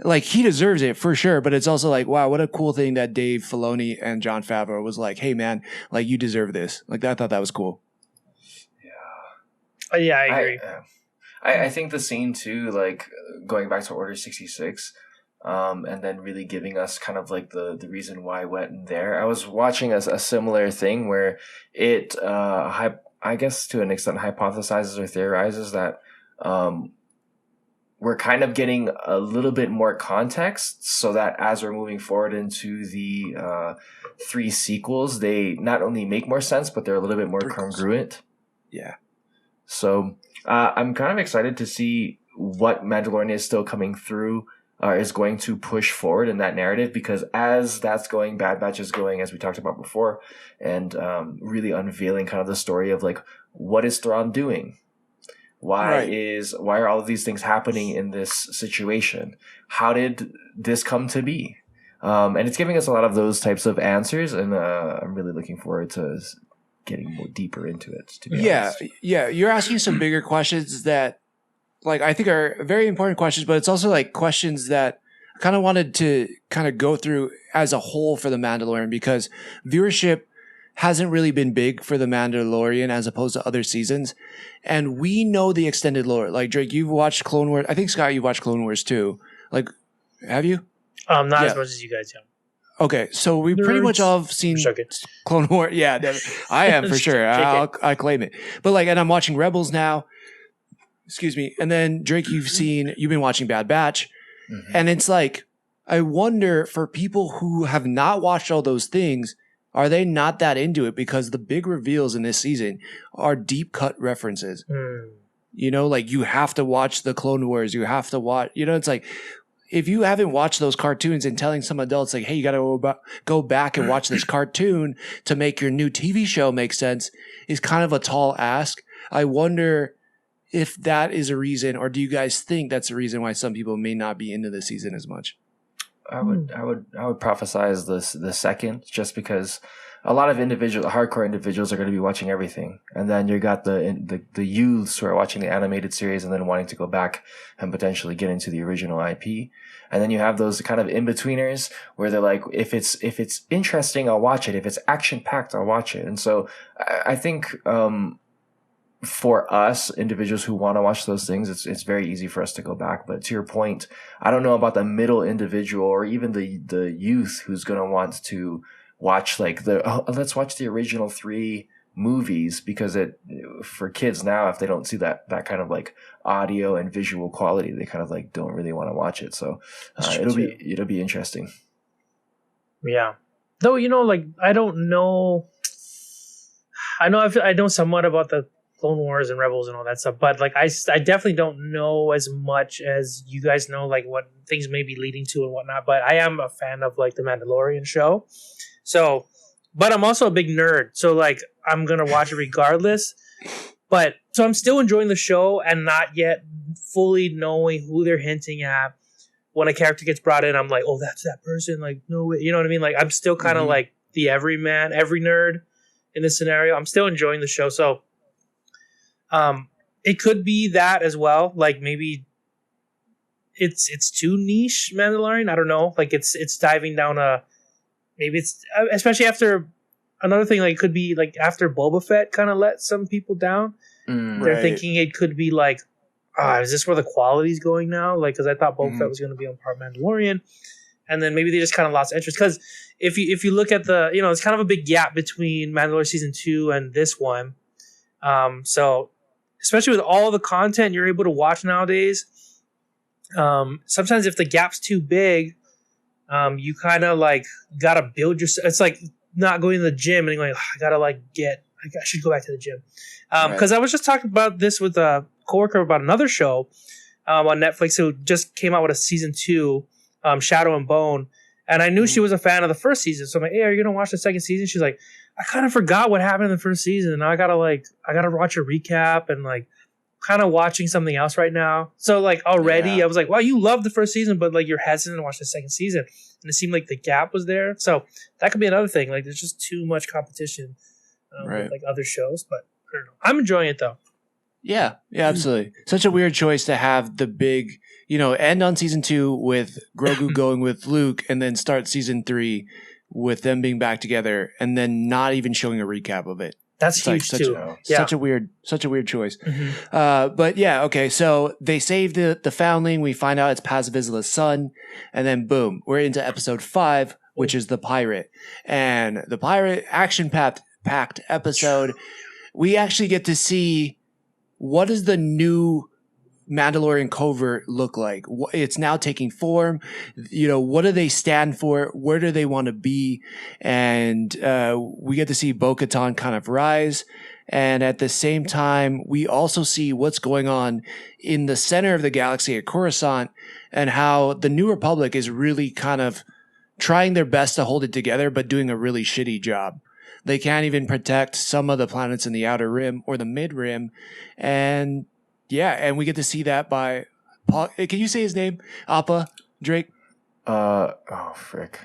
like he deserves it for sure, but it's also like, wow, what a cool thing that Dave Filoni and Jon Favreau was like, hey man, like you deserve this. Like I thought that was cool. Yeah, I agree. I think the scene too, like going back to Order 66, and then really giving us kind of like the reason why I went there. I was watching a similar thing where it, I guess to an extent, hypothesizes or theorizes that we're kind of getting a little bit more context so that as we're moving forward into the 3 sequels, they not only make more sense, but they're a little bit more congruent. Yeah. So I'm kind of excited to see what Mandalorian is still coming through, is going to push forward in that narrative, because as that's going, Bad Batch is going, as we talked about before, and really unveiling kind of the story of like, what is Thrawn doing? Why are all of these things happening in this situation? How did this come to be? And it's giving us a lot of those types of answers, and I'm really looking forward to getting more deeper into it, to be honest. Yeah. You're asking some bigger questions that like I think are very important questions, but it's also like questions that I kind of wanted to kind of go through as a whole for The Mandalorian, because viewership hasn't really been big for The Mandalorian as opposed to other seasons. And we know the extended lore. Like Drake, you've watched Clone Wars. I think Scott, you've watched Clone Wars too. Like, have you? Not as much as you guys have. Okay, so we pretty much all have seen Clone Wars. Yeah, I am for sure. I claim it. But like, and I'm watching Rebels now. Excuse me. And then Drake, you've been watching Bad Batch. Mm-hmm. And it's like, I wonder for people who have not watched all those things, are they not that into it? Because the big reveals in this season are deep cut references. You know, like you have to watch the Clone Wars. You have to watch, it's like, if you haven't watched those cartoons and telling some adults like, hey, you got to go back and watch this cartoon to make your new TV show make sense is kind of a tall ask. I wonder if that is a reason, or do you guys think that's a reason why some people may not be into this season as much? I would prophesize the second, just because a lot of hardcore individuals are going to be watching everything, and then you got the youths who are watching the animated series and then wanting to go back and potentially get into the original IP, and then you have those kind of in-betweeners where they're like, if it's interesting, I'll watch it. If it's action packed, I'll watch it. And so I think for us individuals who want to watch those things, it's very easy for us to go back. But to your point, I don't know about the middle individual or even the youth who's going to want to watch like let's watch the original 3 movies, because for kids now, if they don't see that kind of like audio and visual quality, they kind of like don't really want to watch it. So it'll be interesting. Yeah. Though, like, I don't know. I know somewhat about the Clone Wars and Rebels and all that stuff, but like I definitely don't know as much as you guys know, like what things may be leading to and whatnot. But I am a fan of like the Mandalorian show, so. But I'm also a big nerd, so like I'm gonna watch it regardless. But so I'm still enjoying the show and not yet fully knowing who they're hinting at. When a character gets brought in, I'm like, oh, that's that person. Like, no way. You know what I mean? Like, I'm still kind of like the everyman, every nerd in this scenario. I'm still enjoying the show. So it could be that as well. Like, maybe it's too niche Mandalorian. I don't know. Like, it's diving down maybe it's, especially after another thing, like, it could be like after Boba Fett kind of let some people down. They're thinking it could be like, is this where the quality's going now? Like, because I thought Boba Fett was going to be on part Mandalorian, and then maybe they just kind of lost interest. Because if you look at it's kind of a big gap between Mandalorian season 2 and this one. So especially with all the content you're able to watch nowadays, sometimes if the gap's too big, you kind of like gotta build yourself. It's like not going to the gym and going, I should go back to the gym. Because I was just talking about this with a coworker about another show on Netflix who just came out with a season 2, Shadow and Bone, and I knew she was a fan of the first season. So I'm like, hey, are you gonna watch the second season? She's like, I kind of forgot what happened in the first season, and now I gotta watch a recap and like kind of watching something else right now. So like already I was like, wow, you loved the first season, but like you're hesitant to watch the second season, and it seemed like the gap was there. So that could be another thing. Like there's just too much competition with like other shows, but I don't know. I'm enjoying it though. Yeah, absolutely. Such a weird choice to have the big, end on season 2 with Grogu going with Luke, and then start season 3 with them being back together, and then not even showing a recap of it. That's huge too. Such a weird choice. But yeah, okay. So they save the foundling. We find out it's Paz Vizsla's son, and then boom, we're into episode 5, which is the pirate, and the pirate action-packed episode. We actually get to see what does the new Mandalorian covert look like. It's now taking form. What do they stand for? Where do they want to be? And we get to see Bo-Katan kind of rise. And at the same time, we also see what's going on in the center of the galaxy at Coruscant, and how the New Republic is really kind of trying their best to hold it together, but doing a really shitty job. They can't even protect some of the planets in the outer rim or the mid rim. And and we get to see that by Paul. Can you say his name? Appa Drake? Frick.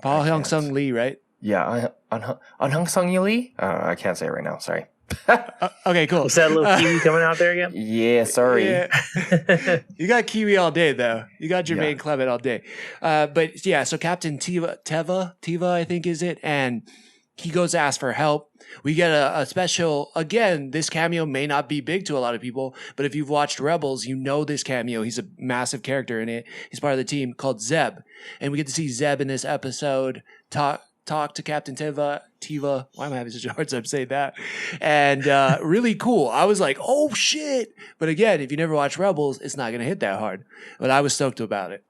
Paul Hyung Sung Lee, right? Yeah, Hung Sung Lee? I can't say it right now. Sorry. Okay, cool. Is that a little Kiwi coming out there again? Yeah, sorry. Yeah. You got Kiwi all day, though. You got Jermaine Clement all day. But yeah, so Captain Teva, I think is it, and he goes to ask for help. We get a special, again, this cameo may not be big to a lot of people, but if you've watched Rebels, you know this cameo. He's a massive character in it. He's part of the team called Zeb. And we get to see Zeb in this episode talk to Captain Teva. Why am I having such a hard time saying that? And really cool. I was like, oh, shit. But again, if you never watched Rebels, it's not going to hit that hard. But I was stoked about it.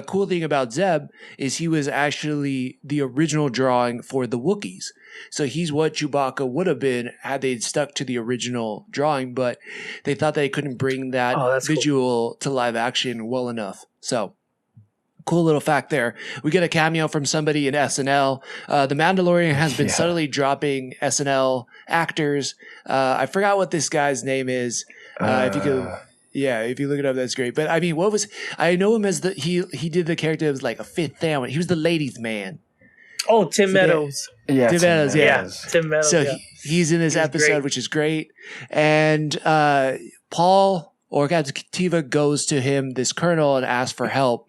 Cool thing about Zeb is he was actually the original drawing for the Wookiees. So he's what Chewbacca would have been had they stuck to the original drawing, but they thought they couldn't bring that visual to live action well enough. So cool little fact there. We get a cameo from somebody in SNL. The Mandalorian has been subtly dropping SNL actors. I forgot what this guy's name is. If you could... Yeah, if you look it up, that's great. But I mean, I know him as he did the character that was like a fifth sandwich. He was the ladies' man. Oh, Tim Meadows. Yeah, Tim Meadows. Yeah, Tim Meadows. So he's in this episode, great. Which is great. And Paul or Captain Teva goes to him, this colonel, and asks for help.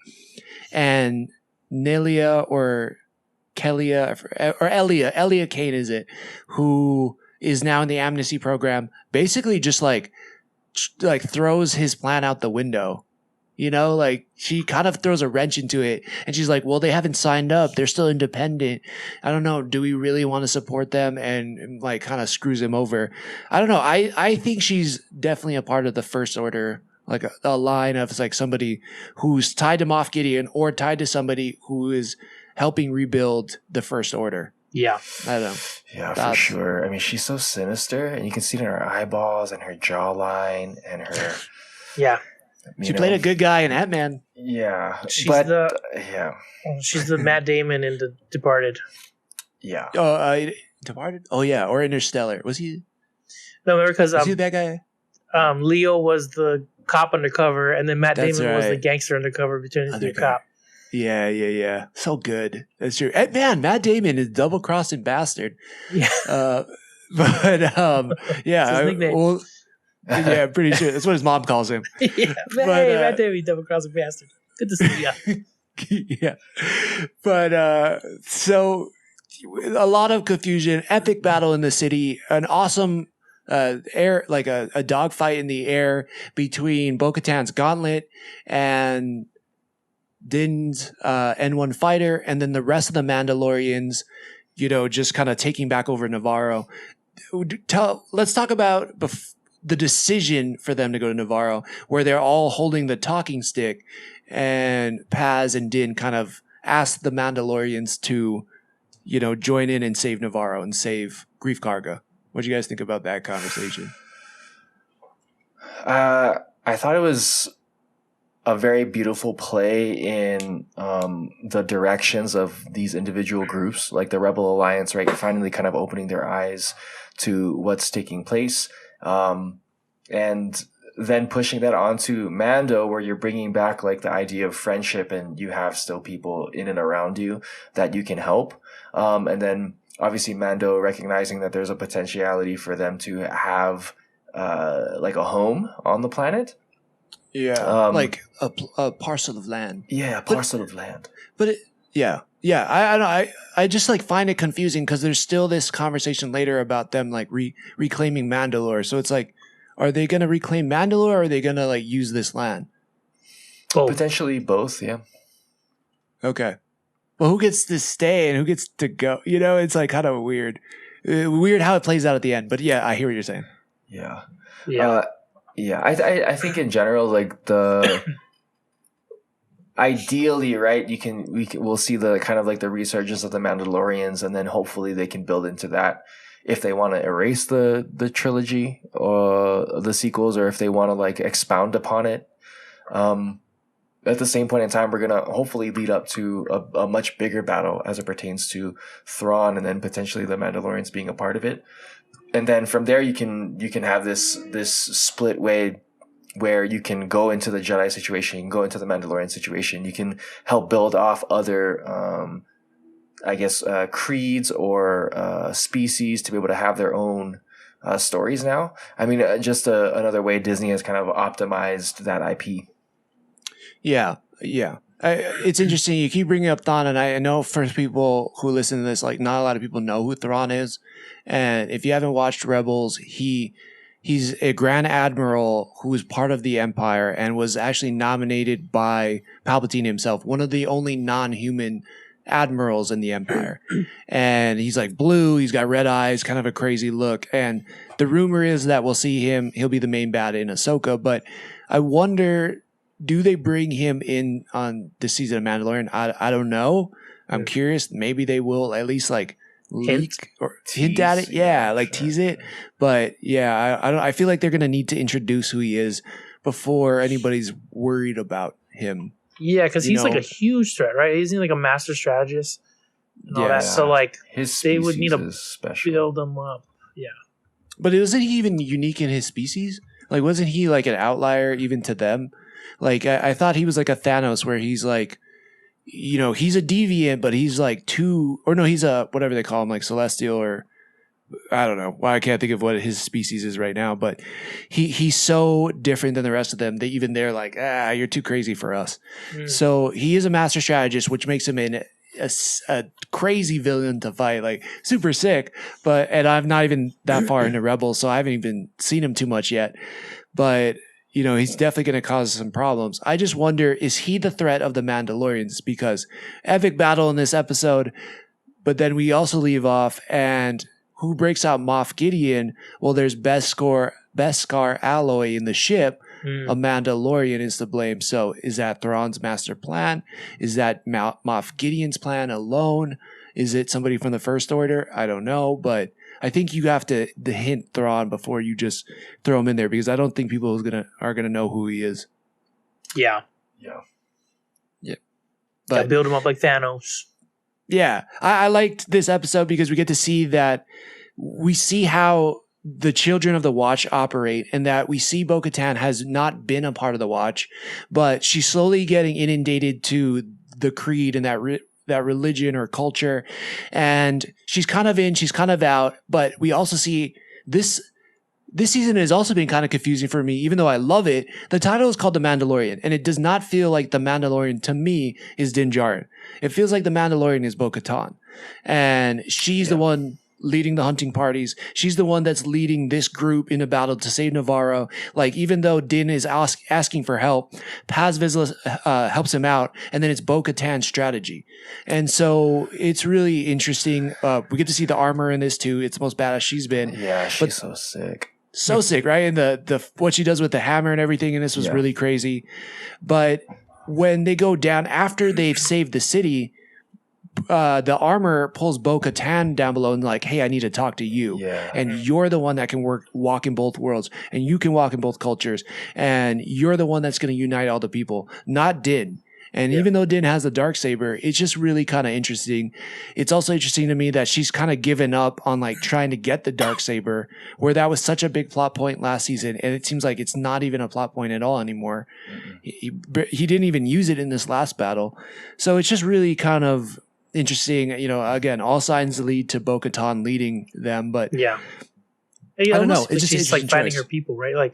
And Nelia or Kellia or Elia Kane is it, who is now in the amnesty program, basically just like throws his plan out the window. You know, like she kind of throws a wrench into it, and she's like, well, they haven't signed up. They're still independent. I don't know. Do we really want to support them? And like kind of screws him over. I don't know. I think she's definitely a part of the First Order, like a line of like somebody who's tied to Moff Gideon or tied to somebody who is helping rebuild the First Order. Yeah. I don't know. Yeah, for sure. I mean, she's so sinister, and you can see it in her eyeballs and her jawline and her. Yeah. She played a good guy in Ant-Man. Yeah, She's but the she's the Matt Damon in The Departed. Yeah. Departed? Oh yeah, or Interstellar. Was he? No, remember because was he the bad guy? Leo was the cop undercover, and then Matt That's Damon was right. the gangster undercover between the cop. Yeah. So good. That's true. And man, Matt Damon is a double-crossing bastard. Yeah. But yeah. His nickname. Well, yeah, pretty sure. That's what his mom calls him. Yeah. Hey, Matt Damon, double-crossing bastard. Good to see you. Yeah. But so a lot of confusion, epic battle in the city, an awesome air, like a dogfight in the air between Bo-Katan's gauntlet and Din's N1 fighter, and then the rest of the Mandalorians, you know, just kind of taking back over Navarro. Let's talk about the decision for them to go to Navarro, where they're all holding the talking stick, and Paz and Din kind of ask the Mandalorians to, you know, join in and save Navarro and save Grief Karga. What do you guys think about that conversation? I thought it was a very beautiful play in the directions of these individual groups, like the Rebel Alliance, right? Finally kind of opening their eyes to what's taking place. And then pushing that onto Mando, where you're bringing back like the idea of friendship, and you have still people in and around you that you can help. And then obviously Mando recognizing that there's a potentiality for them to have like a home on the planet. Yeah, like a parcel of land. Yeah, a parcel of land. But I just like find it confusing because there's still this conversation later about them like reclaiming Mandalore. So it's like, are they going to reclaim Mandalore, or are they going to like use this land? Potentially both. Yeah. Okay. Well, who gets to stay and who gets to go? You know, it's like kind of weird how it plays out at the end. But yeah, I hear what you're saying. Yeah. Yeah. I think in general, like ideally, right, we'll see the kind of like the resurgence of the Mandalorians, and then hopefully they can build into that if they want to erase the trilogy or the sequels, or if they want to like expound upon it. At the same point in time, we're gonna hopefully lead up to a much bigger battle as it pertains to Thrawn, and then potentially the Mandalorians being a part of it. And then from there, you can have this split way where you can go into the Jedi situation, you can go into the Mandalorian situation, you can help build off other, creeds or species to be able to have their own stories now. I mean, just another way Disney has kind of optimized that IP. Yeah. It's interesting. You keep bringing up Thrawn, and I know for people who listen to this, like not a lot of people know who Thrawn is. And if you haven't watched Rebels, he's a Grand Admiral who was part of the Empire and was actually nominated by Palpatine himself, one of the only non-human admirals in the Empire. And he's like blue, he's got red eyes, kind of a crazy look. And the rumor is that we'll see he'll be the main bad in Ahsoka. But I wonder, do they bring him in on this season of Mandalorian? I don't know. I'm curious. Maybe they will at least like leak or hint at it. Yeah, like tease it. But yeah, I feel like they're gonna need to introduce who he is before anybody's worried about him. Yeah, because he's like a huge threat, right? Isn't he like a master strategist and all that? So like they would need to build him up. Yeah. But wasn't he even unique in his species? Like, wasn't he like an outlier even to them? Like, I thought he was like a Thanos, where he's like, you know, he's a deviant, but he's like he's a, whatever they call him, like celestial, or I don't know. Well, I can't think of what his species is right now, but he's so different than the rest of them that they're like, you're too crazy for us. So he is a master strategist, which makes him an a crazy villain to fight, like super sick. And I'm not even that far into Rebels, so I haven't even seen him too much yet. But he's definitely going to cause some problems. I just wonder, is he the threat of the Mandalorians? Because epic battle in this episode, but then we also leave off, and who breaks out Moff Gideon? Well, there's Beskar Alloy in the ship. A Mandalorian is to blame. So is that Thrawn's master plan? Is that Moff Gideon's plan alone? Is it somebody from the First Order? I don't know, but I think you have to hint Thrawn before you just throw him in there, because I don't think people are gonna know who he is. Yeah. But build him up like Thanos. Yeah, I liked this episode because we get to see that we see how the children of the Watch operate, and that we see Bo-Katan has not been a part of the Watch, but she's slowly getting inundated to the creed and that religion or culture, and she's kind of in, she's kind of out. But we also see this season has also been kind of confusing for me, even though I love it. The title is called The Mandalorian, and it does not feel like The Mandalorian to me is Din Djarin. It feels like The Mandalorian is Bo-Katan, and she's the one leading the hunting parties. She's the one that's leading this group in a battle to save Navarro. Like, even though Din is asking for help, Paz Vizsla helps him out, and then it's Bo-Katan's strategy. And so it's really interesting. We get to see the armor in this too. It's the most badass she's been. Yeah, she's so sick. So sick, right? And the what she does with the hammer and everything, and this was really crazy. But when they go down after they've saved the city, the armor pulls Bo-Katan down below and like, hey, I need to talk to you. Yeah. And you're the one that can walk in both worlds, and you can walk in both cultures, and you're the one that's going to unite all the people, not Din. And even though Din has the Darksaber, it's just really kind of interesting. It's also interesting to me that she's kind of given up on like trying to get the Darksaber, where that was such a big plot point last season, and it seems like it's not even a plot point at all anymore. He didn't even use it in this last battle. So it's just really kind of interesting. Again, all signs lead to Bo-Katan leading them, but I don't know. It's just she's like finding her people, right? Like,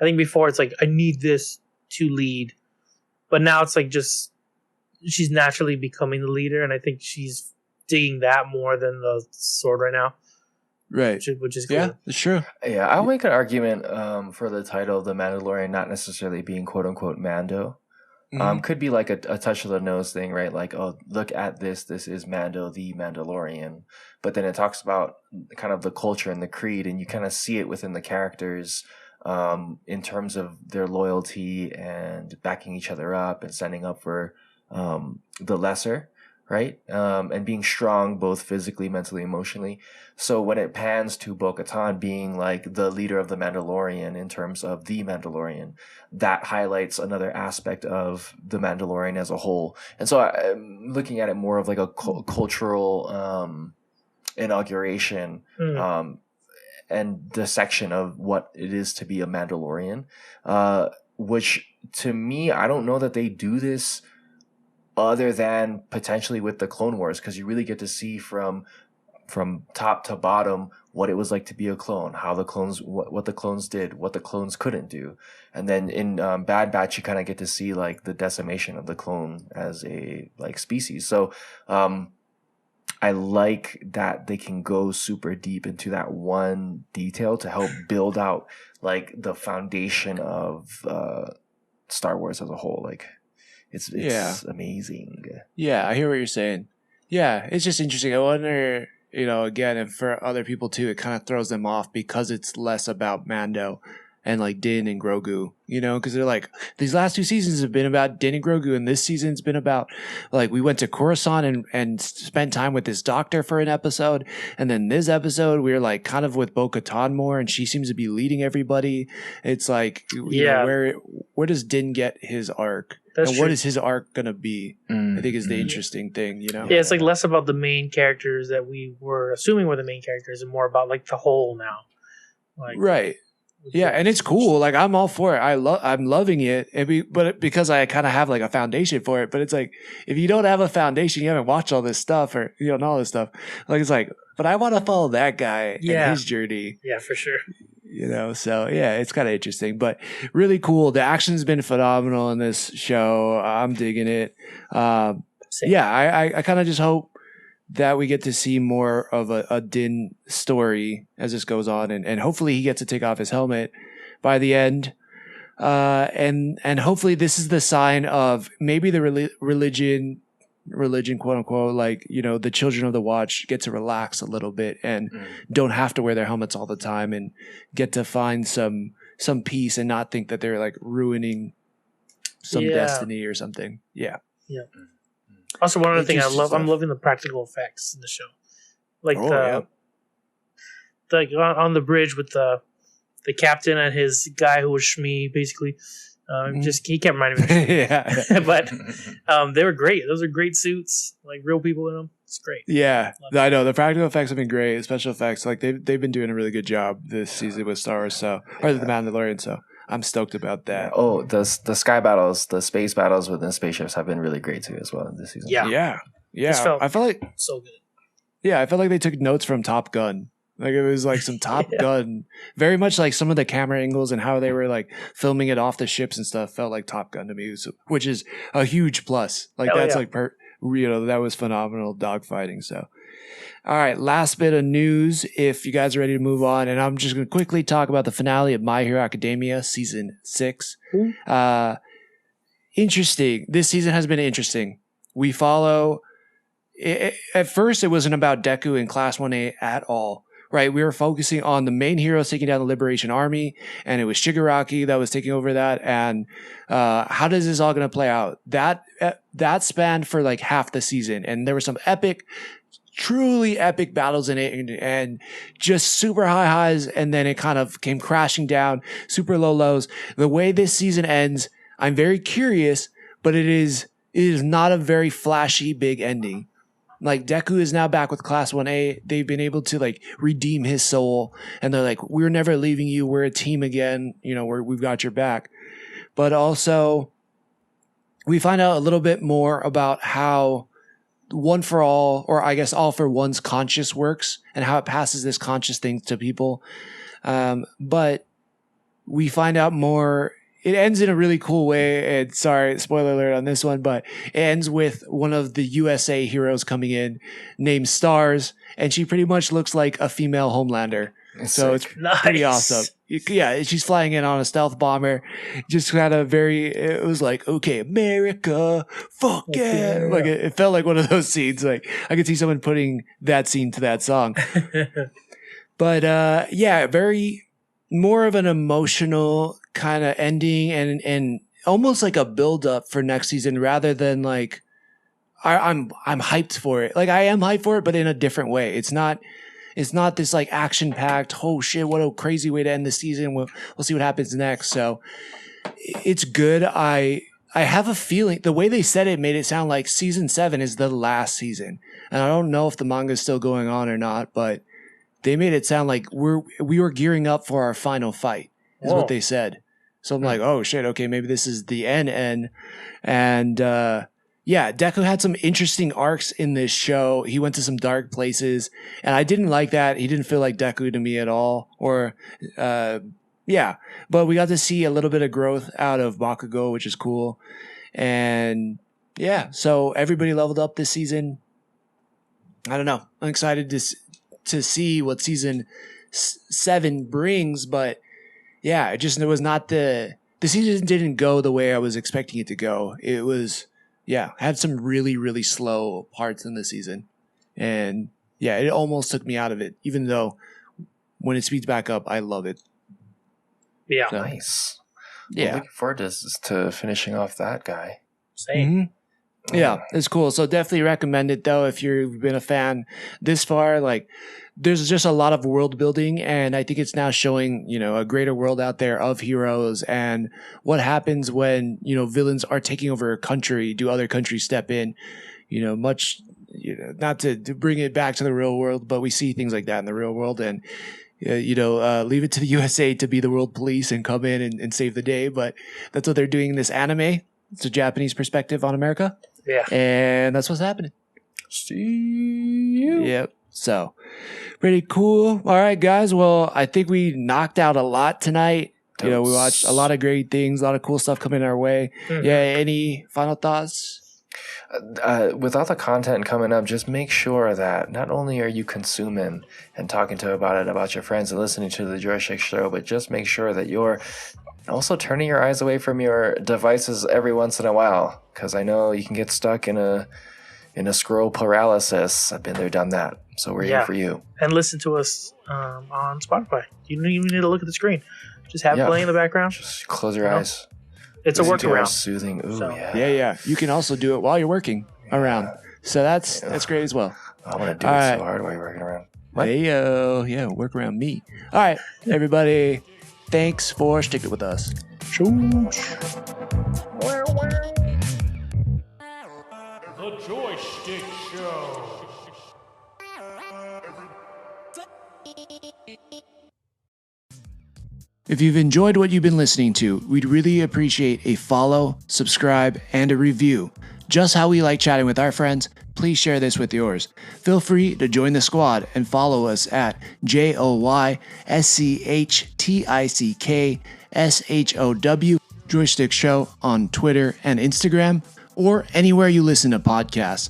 I think before it's like, I need this to lead. But now it's like just she's naturally becoming the leader, and I think she's digging that more than the sword right now. Right. Which is cool. Yeah, that's true. Yeah, I'll make an argument for the title, The Mandalorian, not necessarily being quote-unquote Mando. Could be like a touch of the nose thing, right? Like, oh, look at this. This is Mando, the Mandalorian. But then it talks about kind of the culture and the creed, and you kind of see it within the characters in terms of their loyalty and backing each other up and standing up for the lesser, right? And being strong both physically, mentally, emotionally. So when it pans to Bo-Katan being like the leader of the Mandalorian in terms of the Mandalorian, that highlights another aspect of the Mandalorian as a whole. And so I'm looking at it more of like a cultural inauguration and dissection of what it is to be a Mandalorian, which to me, I don't know that they do this other than potentially with the Clone Wars, because you really get to see from top to bottom what it was like to be a clone, how the clones, what the clones did, what the clones couldn't do. And then in Bad Batch, you kind of get to see like the decimation of the clone as a like species. So I like that they can go super deep into that one detail to help build out like the foundation of Star Wars as a whole. Like it's amazing. Yeah, I hear what you're saying. Yeah, it's just interesting. I wonder, again, and for other people too, it kind of throws them off because it's less about Mando and like Din and Grogu, because they're like, these last two seasons have been about Din and Grogu, and this season's been about like, we went to Coruscant and spent time with this doctor for an episode, and then this episode we were like kind of with Bo-Katan more, and she seems to be leading everybody. It's like, where does Din get his arc? That's and true. What is his arc gonna be? I think is the interesting thing, Yeah, it's like less about the main characters that we were assuming were the main characters, and more about like the whole now. Like, right. Yeah, and it's cool. Like, I'm all for it. I'm loving it. But because I kind of have like a foundation for it. But it's like, if you don't have a foundation, you haven't watched all this stuff, or you don't know all this stuff. Like, it's like, but I want to follow that guy and his journey. Yeah, for sure. So yeah, it's kind of interesting, but really cool. The action's been phenomenal in this show. I'm digging it. Same. Yeah, I kind of just hope that we get to see more of a Din story as this goes on, and hopefully he gets to take off his helmet by the end. And hopefully this is the sign of maybe the religion, quote unquote, like, you know, the children of the Watch get to relax a little bit and don't have to wear their helmets all the time and get to find some peace and not think that they're like ruining some destiny or something. Yeah. Yeah. Also, one other thing I'm loving the practical effects in the show. Like like on the bridge with the captain and his guy who was Shmi, basically. He kept reminding me of yeah. But they were great. Those are great suits, like real people in them. It's great. Yeah, I know. The practical effects have been great. Special effects, like they've been doing a really good job this season with Star Wars, or the Mandalorian, so I'm stoked about that. Oh, the sky battles, the space battles within spaceships have been really great too as well this season. Yeah. I felt like so good. Yeah, I felt like they took notes from Top Gun. Like it was like some Top Gun, very much like some of the camera angles and how they were like filming it off the ships and stuff felt like Top Gun to me, which is a huge plus. Like that was phenomenal dogfighting. So, all right, last bit of news. If you guys are ready to move on, and I'm just going to quickly talk about the finale of My Hero Academia season 6. Interesting. This season has been interesting. We follow. At first, it wasn't about Deku in Class 1A at all. Right, we were focusing on the main heroes taking down the Liberation Army, and it was Shigaraki that was taking over that. And how does this all going to play out? That spanned for like half the season, and there were some truly epic battles in it, and just super high highs, and then it kind of came crashing down, super low lows. The way this season ends, I'm very curious, but it is not a very flashy big ending. Like Deku is now back with Class 1A. They've been able to like redeem his soul, and they're like, we're never leaving you. We're a team again. You know, we've got your back. But also, we find out a little bit more about how One for All, or I guess All for One's conscious works, and how it passes this conscious thing to people. But we find out more. It ends in a really cool way, and sorry, spoiler alert on this one, but it ends with one of the USA heroes coming in named Stars, and she pretty much looks like a female Homelander. So it's pretty awesome. Yeah, she's flying in on a stealth bomber. Just kind of it was like, okay, America, fuck yeah. Like it felt like one of those scenes. Like I could see someone putting that scene to that song. But very more of an emotional kind of ending and almost like a build up for next season rather than like I'm hyped for it. Like I am hyped for it, but in a different way. It's not this like action packed, oh shit, what a crazy way to end the season. We'll see what happens next. So it's good. I have a feeling the way they said it made it sound like season 7 is the last season. And I don't know if the manga is still going on or not, but they made it sound like we were gearing up for our final fight is what they said. So I'm like, oh shit, okay, maybe this is the end. And Deku had some interesting arcs in this show. He went to some dark places, and I didn't like that. He didn't feel like Deku to me at all. But we got to see a little bit of growth out of Bakugo, which is cool. And so everybody leveled up this season. I don't know. I'm excited to see what season 7 brings, but it was not the season didn't go the way I was expecting it to go. It was had some really, really slow parts in the season, and it almost took me out of it, even though when it speeds back up, I love it. Yeah, so, nice. Well, looking forward to finishing off that guy. Same. Mm-hmm. Yeah, it's cool. So definitely recommend it though if you've been a fan this far. Like, there's just a lot of world building, and I think it's now showing a greater world out there of heroes and what happens when villains are taking over a country. Do other countries step in? Not to bring it back to the real world, but we see things like that in the real world, and leave it to the USA to be the world police and come in and save the day. But that's what they're doing in this anime. It's a Japanese perspective on America. Yeah. And that's what's happening. See you. Yep. So, pretty cool. All right, guys. Well, I think we knocked out a lot tonight. We watched a lot of great things, a lot of cool stuff coming our way. Mm-hmm. Yeah. Any final thoughts? With all the content coming up, just make sure that not only are you consuming and talking about your friends and listening to the Joystick Show, but just make sure that you're also turning your eyes away from your devices every once in a while, because I know you can get stuck in a scroll paralysis. I've been there, done that. So we're here for you. And listen to us on Spotify. You don't even need to look at the screen. Just have it playing in the background. Just close your eyes. It's a workaround. Soothing. Ooh, So- Yeah. You can also do it while you're working around. So that's great as well. I want to do it so hard while you're working around. Hey-yo. Yeah, work around me. All right, everybody. Thanks for sticking with us. The Joystick Show. If you've enjoyed what you've been listening to, we'd really appreciate a follow, subscribe, and a review. Just how we like chatting with our friends, please share this with yours. Feel free to join the squad and follow us at JoyStickShow Joystick Show on Twitter and Instagram, or anywhere you listen to podcasts.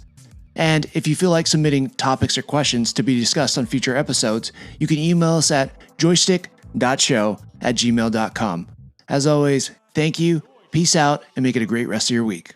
And if you feel like submitting topics or questions to be discussed on future episodes, you can email us at joystick.show@gmail.com. As always, thank you, peace out, and make it a great rest of your week.